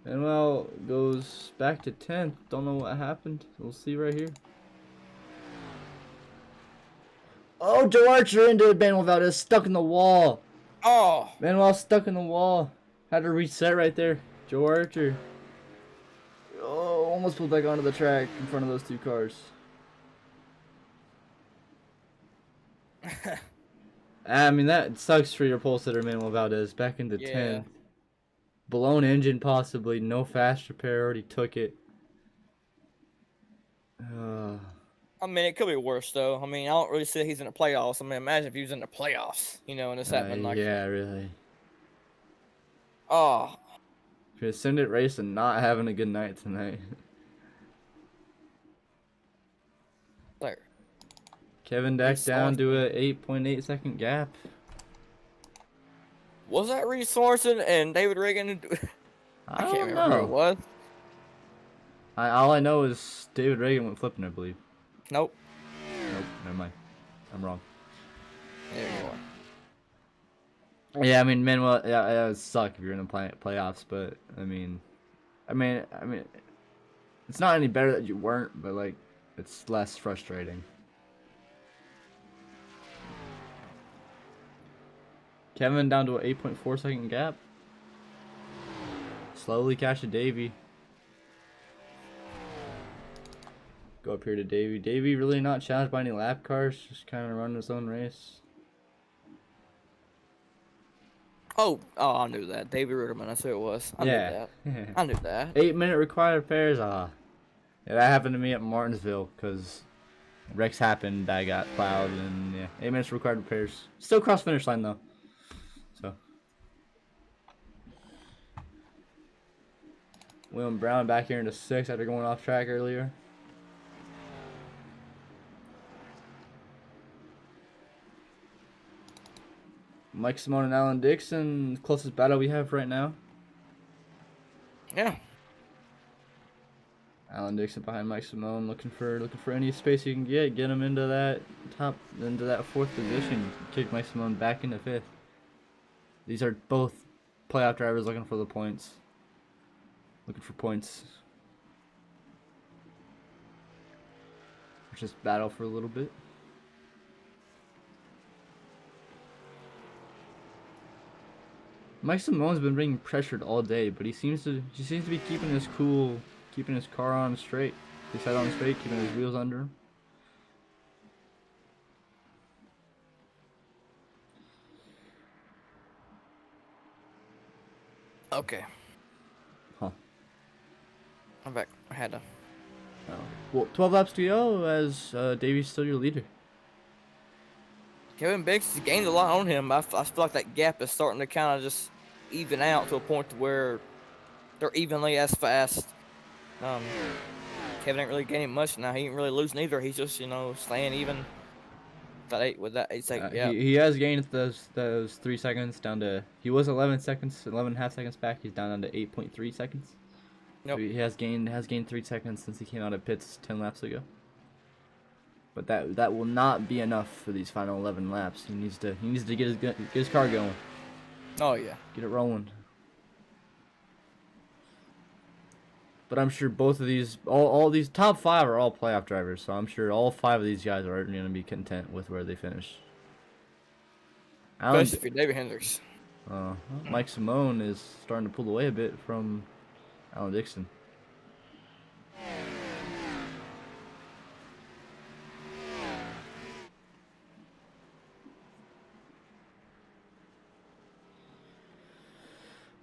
Manuel goes back to 10th. Don't know what happened. We'll see right here. Oh, Joe Archer into Manuel Valdez, stuck in the wall. Oh! Manuel stuck in the wall. Had to reset right there. Joe Archer. Oh, almost pulled back onto the track in front of those 2 cars. I mean, that sucks for your pole sitter, Manuel Valdez. Back into 10th. Blown engine, possibly. No fast repair. Already took it. I mean, it could be worse, though. I mean, I don't really see he's in the playoffs. I mean, imagine if he was in the playoffs, you know, and this happened like... Yeah, really. Oh. Could send it race and not having a good night tonight. There. Kevin back down to a 8.8 second gap. Was that Reese Sorensen and David Reagan? I can't remember who it was. All I know is David Reagan went flipping, I believe. Nope. Nope, never mind. I'm wrong. There you are. Yeah, I mean, Manuel, yeah, it would suck if you're in the playoffs, but I mean, it's not any better that you weren't, but like, it's less frustrating. Kevin down to an 8.4 second gap. Slowly catching Davey. Go up here to Davey. Davey really not challenged by any lap cars, just kind of running his own race. Oh, I knew that. Davey Ruderman, that's who it was. I knew that. I knew that. 8-minute required repairs. Yeah, that happened to me at Martinsville because wrecks happened. I got plowed, and yeah, 8 minutes required repairs. Still cross finish line though. So William Brown back here into 6th after going off track earlier. Mike Simone and Alan Dixon, closest battle we have right now. Yeah. Alan Dixon behind Mike Simone, looking for any space you can get him into that 4th position. Kick Mike Simone back into 5th. These are both playoff drivers looking for the points. Looking for points. Just battle for a little bit. Mike Simone's been being pressured all day, but he seems to be keeping his cool, keeping his car on straight, his head on straight, keeping his wheels under him. Okay. Huh. I'm back. I had to. Oh. Well, 12 laps to go as Davey's still your leader. Kevin Biggs has gained a lot on him. I feel like that gap is starting to kind of just even out to a point to where they're evenly as fast. Um, Kevin ain't really gaining much now. He ain't really losing either. He's just, staying even. With that 8 second gap. He has gained those 3 seconds down to, he was 11 seconds, 11 and a half seconds back. He's down to 8.3 seconds. Yep. So he has gained 3 seconds since he came out of pits 10 laps ago. But that will not be enough for these final 11 laps. He needs to get his car going. Oh yeah. Get it rolling. But I'm sure both of these, all these top 5 are all playoff drivers. So I'm sure all 5 of these guys are going to be content with where they finish. Especially if you're David Hendricks. Mike Simone is starting to pull away a bit from Alan Dixon.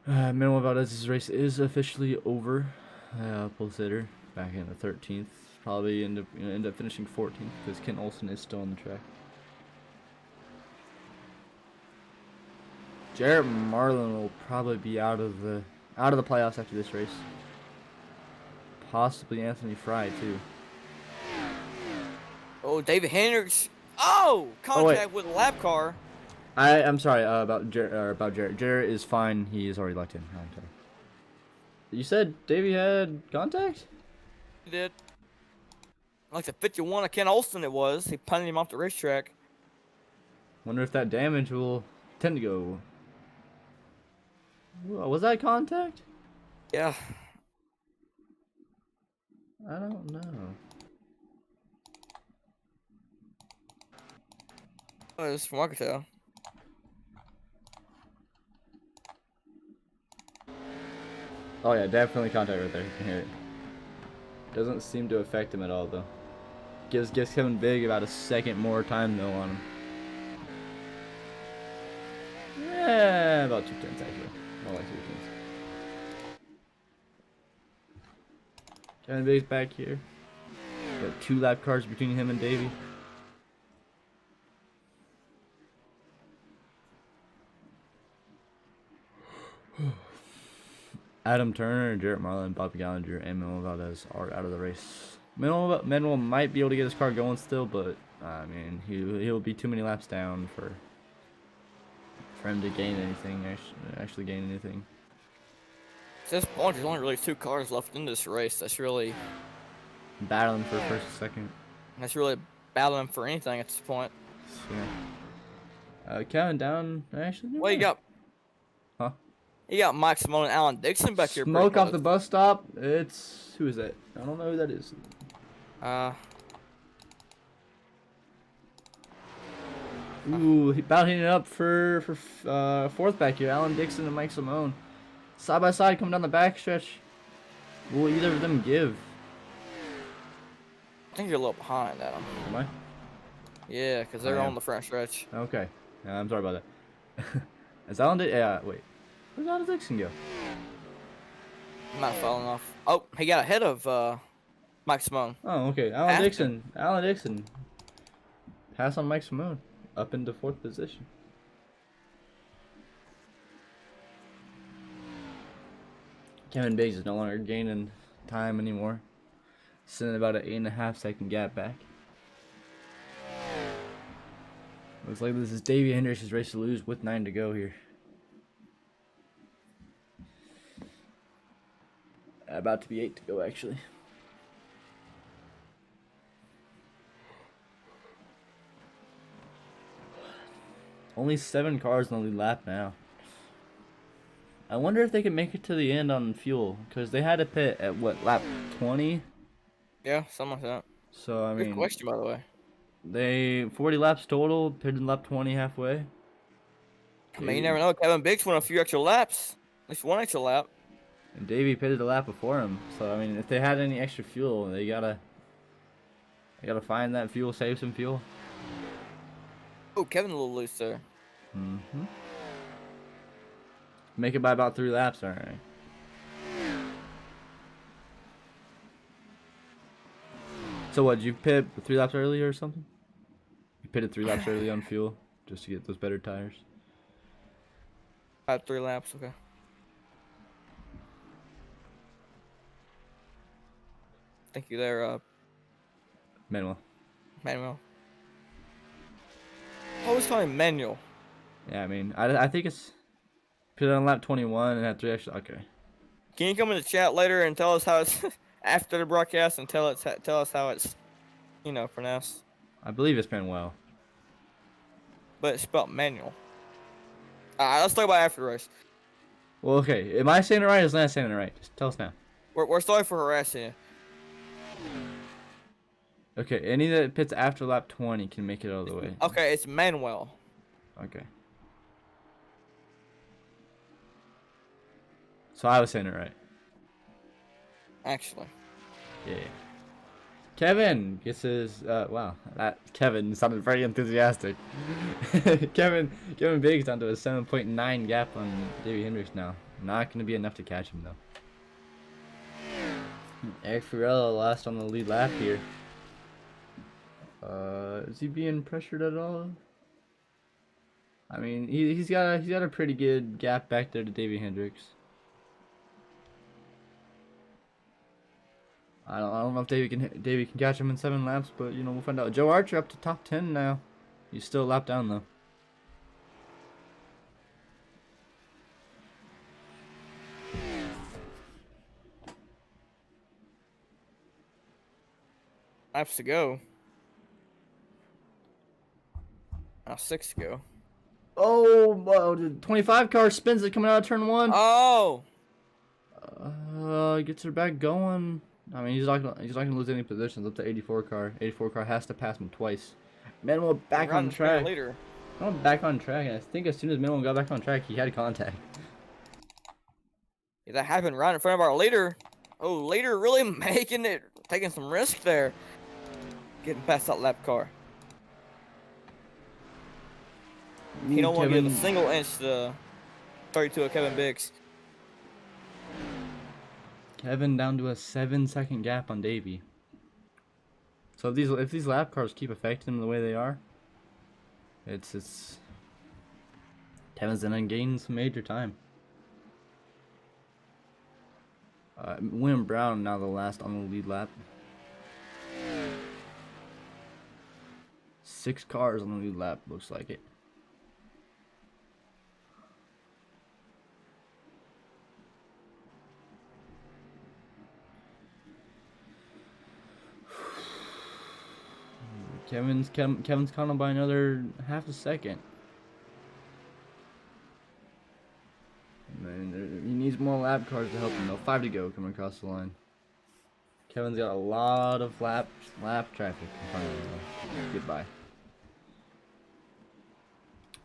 Manuel Valdez's race is officially over. Pole sitter back in the 13th. Probably end up finishing 14th because Ken Olsen is still on the track. Jarrett Marlin will probably be out of the playoffs after this race. Possibly Anthony Fry too. Oh, David Hendricks. Oh, contact with a lap car. I'm sorry about Jarrett. Jarrett is fine. He is already locked in. Okay. You said Davey had contact? He did. Like the 51 of Ken Olsen it was. He punted him off the racetrack. Wonder if that damage will tend to go. Was that contact? Yeah. I don't know. Oh, it's from Arca. Oh yeah, definitely contact right there. You can hear it. Doesn't seem to affect him at all though. Gives Kevin Big about a second more time though on him. Yeah, about 2 tenths actually. More like 2 tenths. Kevin Big's back here. Got 2 lap cars between him and Davey. Adam Turner, Jarrett Marlin, Bobby Gallagher, and Manuel Valdez are out of the race. Manuel might be able to get his car going still, but I mean he'll be too many laps down for him to gain anything. Actually gain anything. At this point, there's only really 2 cars left in this race. That's really Battling for first and second. That's really battling for anything at this point. Yeah. Counting down. Actually, Well, you got. Huh? You got Mike Simone and Alan Dixon back here. Smoke off the bus stop. Who is that? I don't know who that is. Ooh, about hitting it up for 4th back here. Alan Dixon and Mike Simone, side by side, coming down the back stretch. Will either of them give? I think you're a little behind, Adam. Am I? Yeah, because they're on the front stretch. Okay. I'm sorry about that. Is Alan Dixon? Yeah, wait. Where's Alan Dixon go? He might have fallen off. Oh, he got ahead of Mike Simone. Oh, okay. Alan Dixon. Pass on Mike Simone. Up into 4th position. Kevin Biggs is no longer gaining time anymore. Sitting about an 8.5 second gap back. Looks like this is Davey Hendricks' race to lose with 9 to go here. About to be 8 to go actually. Only 7 cars on the lead lap now. I wonder if they can make it to the end on fuel, because they had to pit at what, lap 20? Yeah, something like that. So I mean, good question, by the way. They 40 laps total, pitted lap 20 halfway. I mean, you never know. Kevin Biggs went a few extra laps, at least 1 extra lap. And Davey pitted a lap before him. So I mean, if they had any extra fuel, they gotta find that fuel, save some fuel. Oh, Kevin a little loose there. Make it by about 3 laps, all right. So what, did you pit 3 laps early or something? You pitted 3 laps early on fuel just to get those better tires? I had 3 laps, okay. Thank you there, Manuel. Manuel. I always call him Manuel. Yeah, I mean, I think it's put it on lap 21 and had 3 extra. Okay. Can you come in the chat later and tell us how it's after the broadcast and tell us how it's, pronounced? I believe it's Manuel. But it's spelled Manuel. Alright, let's talk about after the race. Well, okay. Am I saying it right or is Lance saying it right? Just tell us now. We're sorry for harassing you. Okay, any that pits after lap 20 can make it all the way. Okay, it's Manuel. Okay. So I was saying it right. Actually. Yeah. Kevin gets his wow, that Kevin sounded very enthusiastic. Kevin Biggs down to a 7.9 gap on Davey Hendricks now. Not gonna be enough to catch him though. Eric Fiorello last on the lead lap here. Is he being pressured at all? I mean, he's got a pretty good gap back there to Davey Hendricks. I don't know if Davey can catch him in 7 laps, but we'll find out. Joe Archer up to top 10 now. He's still a lap down though. Laps to go. 6 to go. Oh, well, the 25 car spins it coming out of turn 1. Oh. Gets her back going. I mean, he's not gonna lose any positions up to 84 car. 84 car has to pass him twice. Manuel back on track. Back on track, and I think as soon as Manuel got back on track, he had contact. Yeah, that happened right in front of our leader. Oh, leader really taking some risk there. Getting past that lap car. He don't want to give a single inch to 32 of Kevin Biggs. Kevin down to a 7-second gap on Davey. So if these lap cars keep affecting him the way they are, it's Kevin's gonna gain some major time. William Brown now the last on the lead lap. 6 cars on the lead lap, looks like it. Kevin's caught him by another half a second. And he needs more lap cars to help him though. 5 to go coming across the line. Kevin's got a lot of lap traffic in front of him though. Goodbye.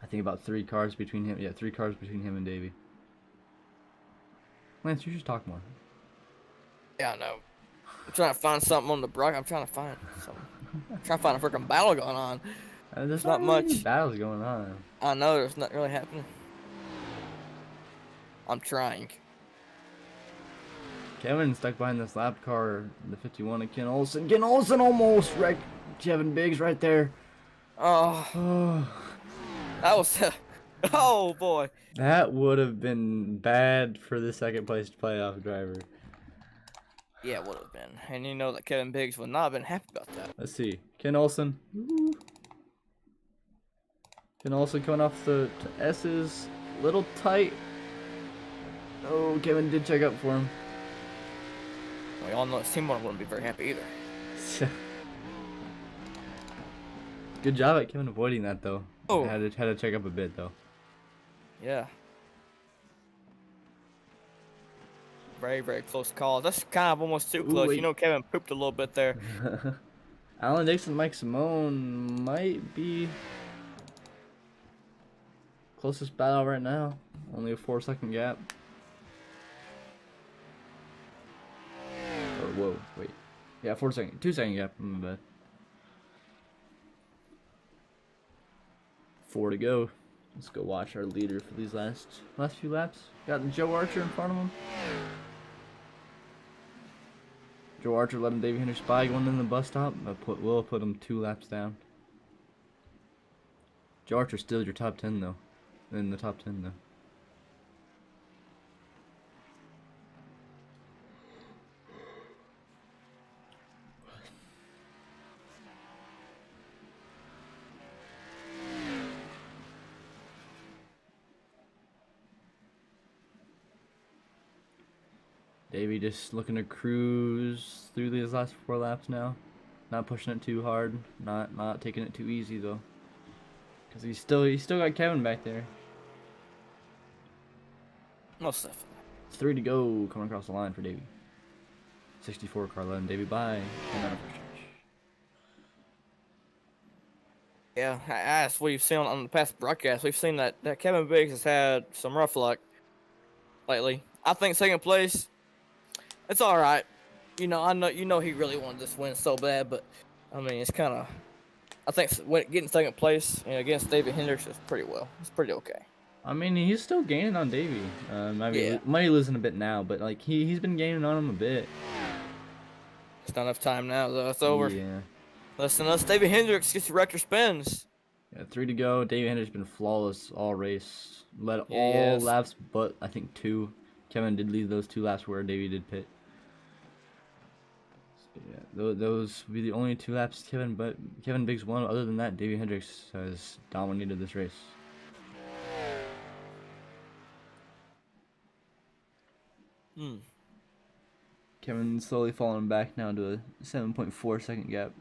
I think about 3 cars between him. Yeah, 3 cars between him and Davey. Lance, you should talk more. Yeah, I know. I'm trying to find something on the brock. I'm trying to find something. I'm trying to find a freaking battle going on. There's not really much any battles going on. I know there's not really happening. I'm trying. Kevin stuck behind this lap car, the 51 of Ken Olsen. Ken Olsen almost wrecked Kevin Biggs right there. Oh. That was... Oh, boy. That would have been bad for the second place playoff driver. Yeah, it would have been. And you know that Kevin Biggs would not have been happy about that. Let's see. Ken Olsen. Ken Olsen coming off the S's. Little tight. Oh, Kevin did check up for him. We all know his team wouldn't be very happy either. Good job at Kevin avoiding that though. Oh. Had to check up a bit though. Yeah. Very, very close call. That's kind of almost too close. Wait. You know, Kevin pooped a little bit there. Alan Dixon, Mike Simone might be closest battle right now. Only a 4-second gap. Or whoa, wait. Yeah, 2-second gap. My bad. 4 to go. Let's go watch our leader for these last few laps. Got Joe Archer in front of him. Joe Archer letting Davey Hendricks by going in the bus stop. We'll put him 2 laps down. Joe Archer's still your top 10 though. In the top 10 though. Davey just looking to cruise through these last 4 laps now. Not pushing it too hard. Not taking it too easy though. Cause he's still got Kevin back there. Most definitely. 3 to go, coming across the line for Davey. 64 car letting Davey by. Yeah, as we've seen on the past broadcast, we've seen that Kevin Biggs has had some rough luck lately. I think second place, it's all right. You know he really wanted this win so bad, but I mean it's kind of. I think getting second place against David Hendricks is pretty well. It's pretty okay. I mean, he's still gaining on Davey. Might be losing a bit now, but like he's been gaining on him a bit. It's not enough time now, though. It's over. Yeah. Listen, unless David Hendricks gets the record spins. Yeah, 3 to go. David Hendricks been flawless all race. Led all laps, but I think 2. Kevin did lead those 2 laps where Davey did pit. So, yeah, those would be the only 2 laps Kevin Biggs won. Other than that, David Hendricks has dominated this race. Kevin slowly falling back now to a 7.4 second gap.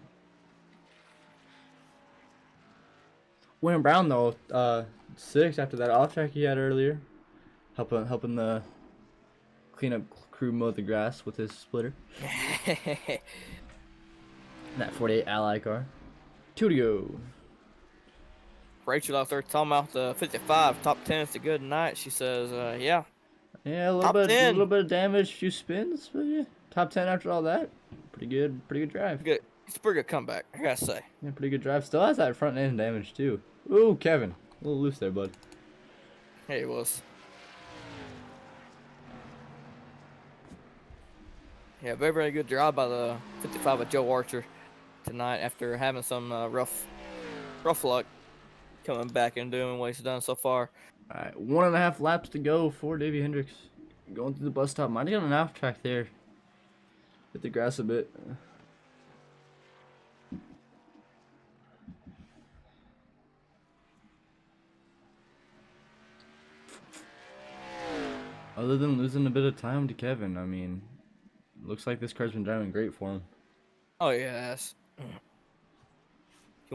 William Brown though, 6 after that off track he had earlier, helping the cleanup crew mow the grass with his splitter. That 48 Ally car. 2 to go. Rachel out there talking about the 55 top 10 is a good night. She says, yeah. Yeah, a little bit of damage, few spins, but yeah, top 10 after all that. Pretty good drive. Good. It's a pretty good comeback, I gotta say. Yeah, pretty good drive. Still has that front end damage too. Ooh, Kevin, a little loose there, bud. Hey, it was. Yeah, very, very good job by the 55 of Joe Archer tonight after having some rough luck coming back and doing what he's done so far. All right, 1.5 laps to go for Davey Hendricks. Going through the bus stop. Might have got an off track there. Hit the grass a bit. Other than losing a bit of time to Kevin, I mean, looks like this car's been driving great for him. Oh, yes. You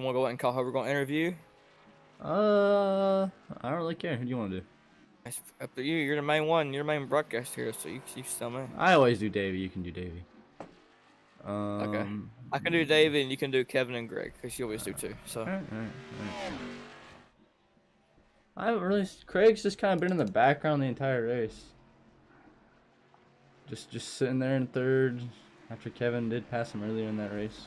want to go ahead and call who we're going to interview? I don't really care. Who do you want to do? It's up to you. You're the main one. You're the main broadcast here, so you tell me. I always do Davey. You can do Davey. Okay. I can do Davey, and you can do Kevin and Greg, because you always do too. So. All right. I haven't really. Craig's just kind of been in the background the entire race. Just sitting there in third after Kevin did pass him earlier in that race.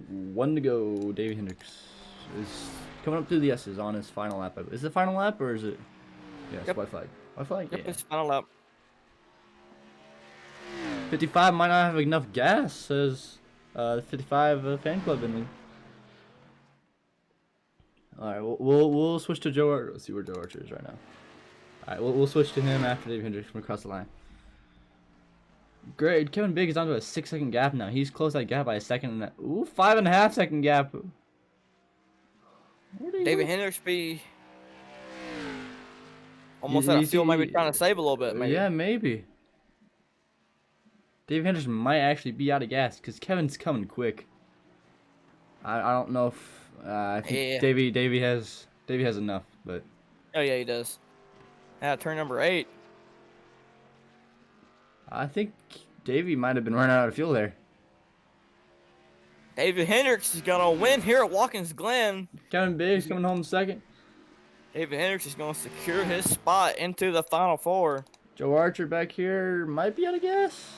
One to go. Davey Hendricks is coming up through the S's on his final lap. Is it final lap or is it? Yes, Yep. white flag. White flag. Yep, Yeah. it's final lap. 55 might not have enough gas, says the 55 fan club in me. All right, we'll switch to Joe Archer. Let's see where Joe Archer is right now. All right, we'll switch to him after Davey Hendricks from across the line. Great, Kevin Biggs is onto a 6-second gap now. He's closed that gap by a second. Ooh, 5.5 second gap. David Hendricks be almost out of fuel, maybe trying to save a little bit. Maybe. Yeah, maybe. David Hendricks might actually be out of gas because Kevin's coming quick. I don't know if I think Davey has enough, but oh yeah, he does. Now turn number 8. I think Davey might have been running out of fuel there. David Hendricks is gonna win here at Watkins Glen. Kevin Biggs coming home second. David Hendricks is gonna secure his spot into the final 4. Joe Archer back here might be out of gas.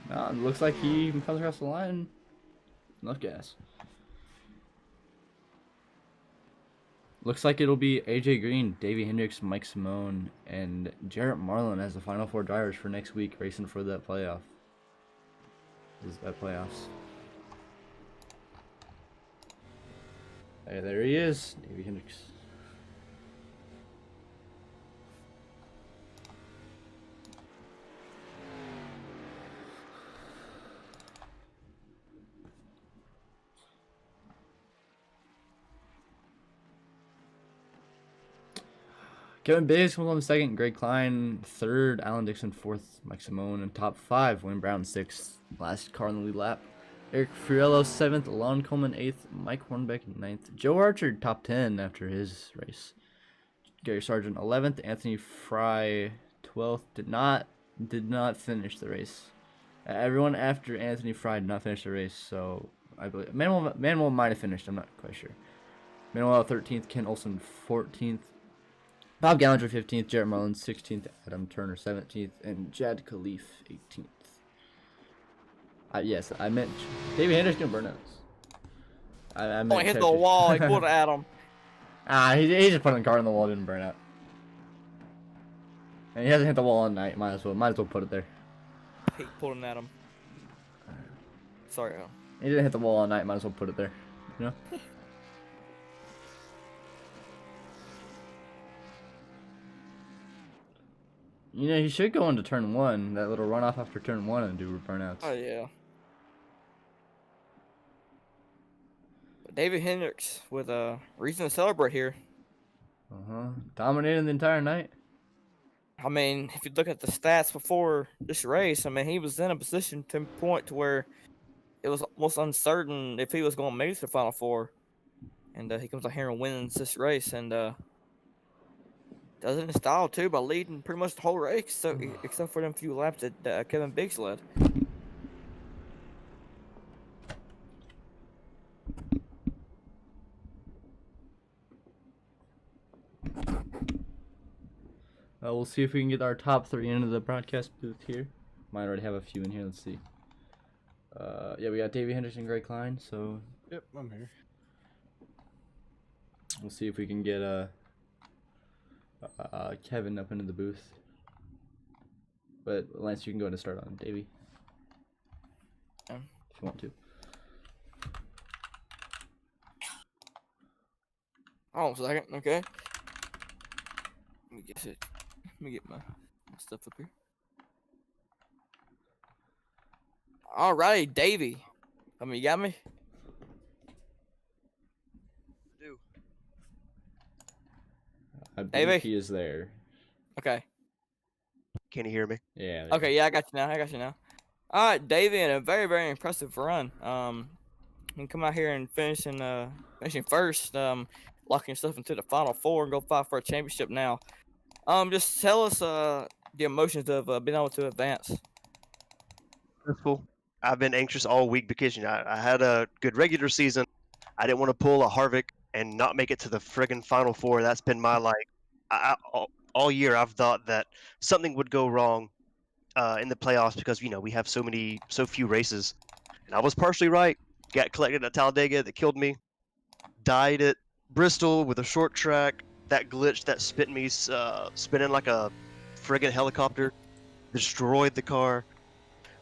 No, it looks like he comes across the line. Enough gas. Looks like it'll be AJ Green, Davey Hendricks, Mike Simone, and Jarrett Marlin as the final 4 drivers for next week, racing for that playoff. Playoffs. There he is, Davey Hendricks. Kevin Biggs comes on second, Greg Klein third, Alan Dixon fourth, Mike Simone in top 5, Wayne Brown sixth, last car on the lead lap. Eric Friello seventh, Lon Coleman eighth, Mike Hornbeck ninth, Joe Archer top 10 after his race. Gary Sargent 11th, Anthony Fry 12th, did not finish the race. Everyone after Anthony Fry did not finish the race, so I believe Manuel might have finished. I'm not quite sure. Manuel 13th, Ken Olson 14th, Bob Gallinger 15th, Jarrett Mullins 16th, Adam Turner 17th, and Jad Khalif 18th. Yes, I meant David Hendricks doing burnouts. I meant hit the wall. He pulled at him. He just put the car in the wall, didn't burn out. And he hasn't hit the wall all night. Might as well put it there. He pulling at him. Sorry. He didn't hit the wall all night. Might as well put it there. You know. You know, he should go into turn 1, that little runoff after turn 1, and do burnouts. Oh yeah. David Hendricks with a reason to celebrate here. Dominating the entire night. I mean, if you look at the stats before this race, I mean, he was in a position to point to where it was almost uncertain if he was going to make it to the Final Four. And he comes out here and wins this race, and does it in style too by leading pretty much the whole race, so except for them few laps that Kevin Biggs led. We'll see if we can get our top 3 into the broadcast booth here. Might already have a few in here. Let's see. Yeah, we got Davey Henderson, Greg Klein. So yep, I'm here. We'll see if we can get Kevin up into the booth. But Lance, you can go ahead and start on Davey. Yeah. If you want to. Oh, a second. Okay. Let me get my stuff up here. Alrighty, Davey. I mean, you got me? I believe Davey? he is there. Okay. Can you hear me? Yeah. Okay, yeah, I got you now. All right, Davey, in a very, very impressive run. You come out here and finishing first, locking yourself into the Final Four and go fight for a championship now. Just tell us the emotions of being able to advance. That's cool. I've been anxious all week because I had a good regular season. I didn't want to pull a Harvick and not make it to the friggin' Final Four. That's been my all year. I've thought that something would go wrong in the playoffs because we have so few races, and I was partially right. Got collected at Talladega that killed me. Died at Bristol with a short track. That glitch that spit me spinning like a friggin' helicopter. Destroyed the car.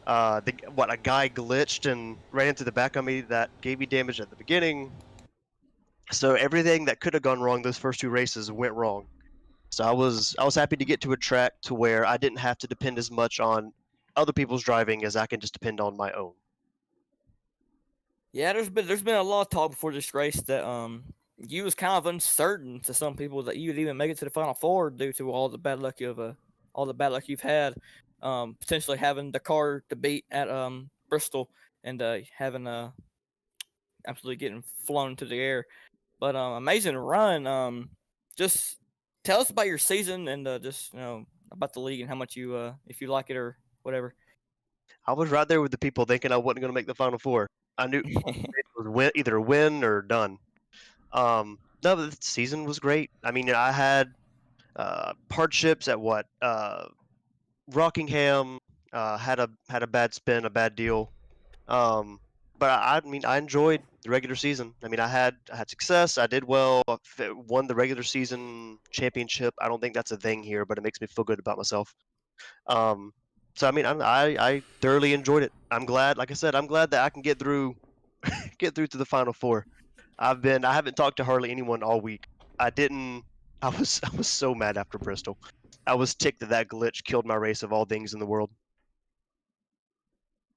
A guy glitched and ran into the back of me that gave me damage at the beginning. So everything that could have gone wrong those first 2 races went wrong. So I was happy to get to a track to where I didn't have to depend as much on other people's driving as I can just depend on my own. Yeah, there's been a lot of talk before this race that you was kind of uncertain to some people that you would even make it to the Final Four due to all the bad luck you've had, potentially having the car to beat at Bristol and having absolutely getting flown to the air. But amazing run. Just tell us about your season and just about the league and how much you if you like it or whatever. I was right there with the people thinking I wasn't going to make the Final Four. I knew it was either win or done. No, the season was great. I mean, I had hardships at Rockingham. Had a bad spin, a bad deal. But I mean, I enjoyed the regular season. I mean, I had success. I did well. Won the regular season championship. I don't think that's a thing here, but it makes me feel good about myself. So I mean, I thoroughly enjoyed it. I'm glad, like I said, I'm glad that I can get through to the Final Four. I haven't talked to hardly anyone all week. I was so mad after Bristol. I was ticked that glitch killed my race of all things in the world.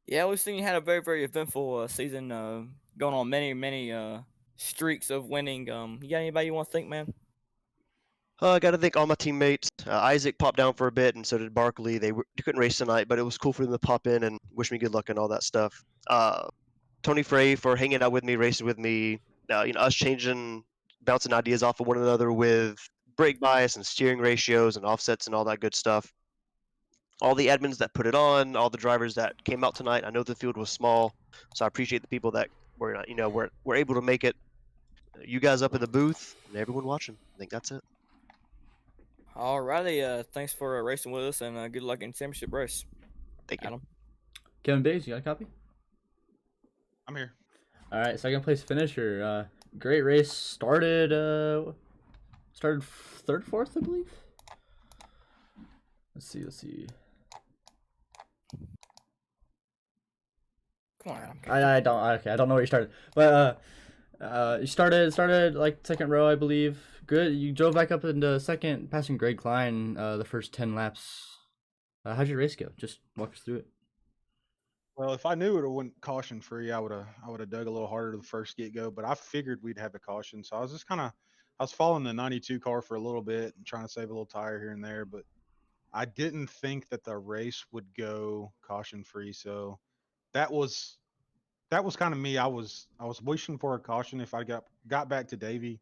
Yeah, we've seen you had a very, very eventful season, going on many streaks of winning. You got anybody you want to thank, man? I got to thank all my teammates. Isaac popped down for a bit, and so did Barkley. They couldn't race tonight, but it was cool for them to pop in and wish me good luck and all that stuff. Tony Frey for hanging out with me, racing with me. Us bouncing ideas off of one another with brake bias and steering ratios and offsets and all that good stuff. All the admins that put it on, all the drivers that came out tonight. I know the field was small, so I appreciate the people that were able to make it. You guys up in the booth and everyone watching. I think that's it. Alrighty, thanks for racing with us, and good luck in championship race. Thank you. Adam. Kevin Biggs, you got a copy? I'm here. All right, second place finisher. Great race. Started third, fourth, I believe. Let's see. Come on, Adam. I don't know where you started, but you started like second row, I believe. Good. You drove back up into second, passing Greg Klein. The first 10 laps. How'd your race go? Just walk us through it. Well, if I knew it went caution free, I would have dug a little harder the first get go. But I figured we'd have the caution, so I was just I was following the 92 car for a little bit and trying to save a little tire here and there. But I didn't think that the race would go caution free, so that was kind of me. I was wishing for a caution. If I got back to Davey,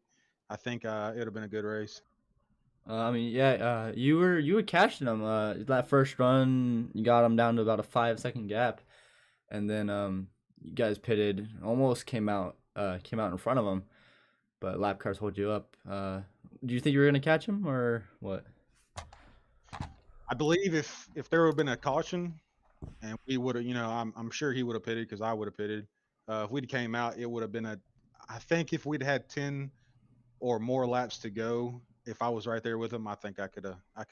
I think it would have been a good race. You were catching him. That first run, you got him down to about a 5-second gap, and then you guys pitted, almost came out in front of him, but lap cars hold you up. Do you think you were gonna catch him or what? I believe if there would have been a caution, and we would have, I'm sure he would have pitted because I would have pitted. If we'd came out, it would have been I think if we'd had 10 or more laps to go, if I was right there with him, I think I could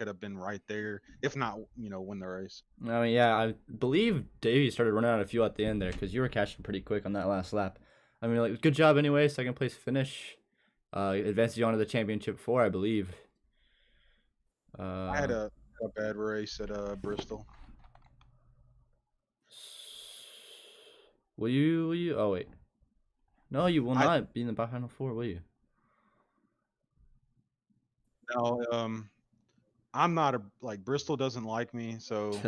have been right there. If not, win the race. I believe Davey started running out of fuel at the end there because you were catching pretty quick on that last lap. Good job anyway. Second place finish. Advances you on to the championship 4, I believe. I had a bad race at Bristol. Will you? Oh wait, no, you will not be in the final 4, will you? No, I'm not Bristol doesn't like me, so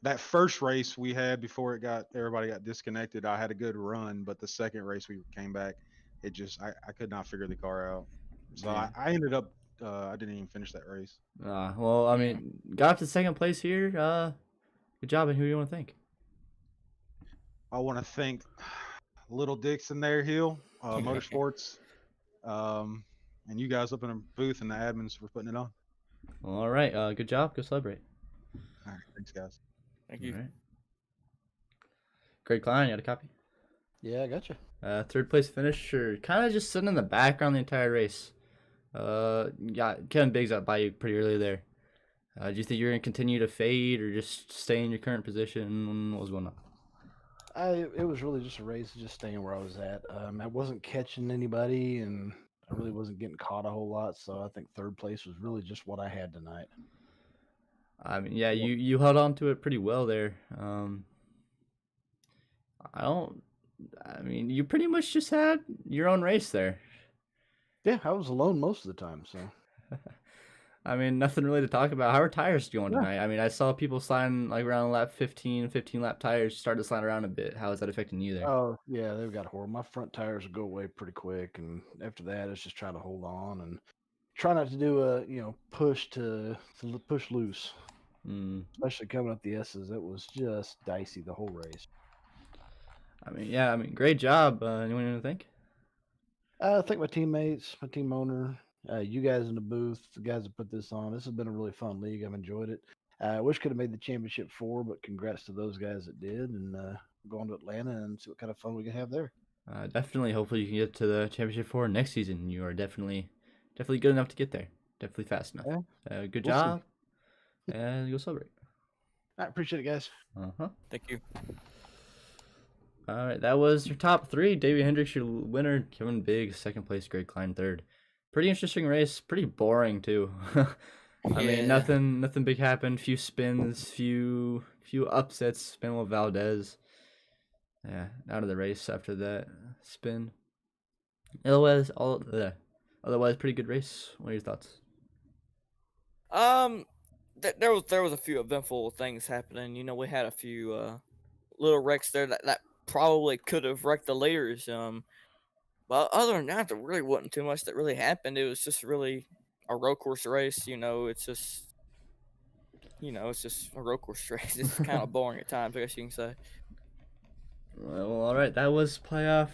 that first race we had before everybody got disconnected, I had a good run, but the second race we came back, it just I could not figure the car out. So Yeah. I ended up I didn't even finish that race. Got up to second place here. Good job, and who do you want to thank? I want to thank Little Dicks in there, Hill, Motorsports, and you guys up in the booth and the admins for putting it on. All right, good job. Go celebrate. All right, thanks, guys. Thank you. All right. Greg Klein, you got a copy? Yeah, I gotcha. Third place finisher, kind of just sitting in the background the entire race. Got Kevin Biggs up by you pretty early there. Do you think you're gonna continue to fade or just stay in your current position? What was going on? It was really just a race, just staying where I was at. I wasn't catching anybody, and I really wasn't getting caught a whole lot. So I think third place was really just what I had tonight. You held on to it pretty well there. You pretty much just had your own race there. Yeah, I was alone most of the time. So nothing really to talk about. How are tires going tonight? I saw people sliding around lap 15 lap tires started to slide around a bit. How is that affecting you there? Oh yeah, they've got horrible. My front tires will go away pretty quick, and after that, it's just trying to hold on and try not to do a push push loose. Especially coming up the S's, it was just dicey the whole race. Great job. Anyone want to thank? I think my teammates, my team owner, you guys in the booth, the guys that put this on. This has been a really fun league. I've enjoyed it. I wish could have made the championship 4, but congrats to those guys that did. And go on to Atlanta and see what kind of fun we can have there. Definitely. Hopefully, you can get to the championship 4 next season. You are definitely good enough to get there. Definitely fast enough. Yeah. Good We'll job. And you'll celebrate. I appreciate it, guys. Thank you. All right, that was your top 3. Davey Hendricks, your winner. Kevin Biggs, second place. Greg Klein, third. Pretty interesting race. Pretty boring too. Nothing big happened. Few spins, few upsets. Manuel Valdez, out of the race after that spin. Otherwise, pretty good race. What are your thoughts? There was a few eventful things happening. You know, we had a few little wrecks there that probably could have wrecked the leaders. But other than that, there really wasn't too much that really happened. It was just really a road course race. It's just a road course race. It's kind of boring at times, I guess you can say. Well, all right. That was playoff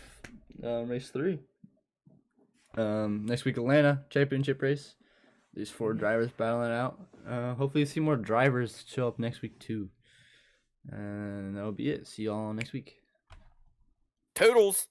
race 3. Next week, Atlanta championship race. These 4 drivers battling it out. Hopefully, you see more drivers show up next week too. And that'll be it. See y'all next week. Toodles.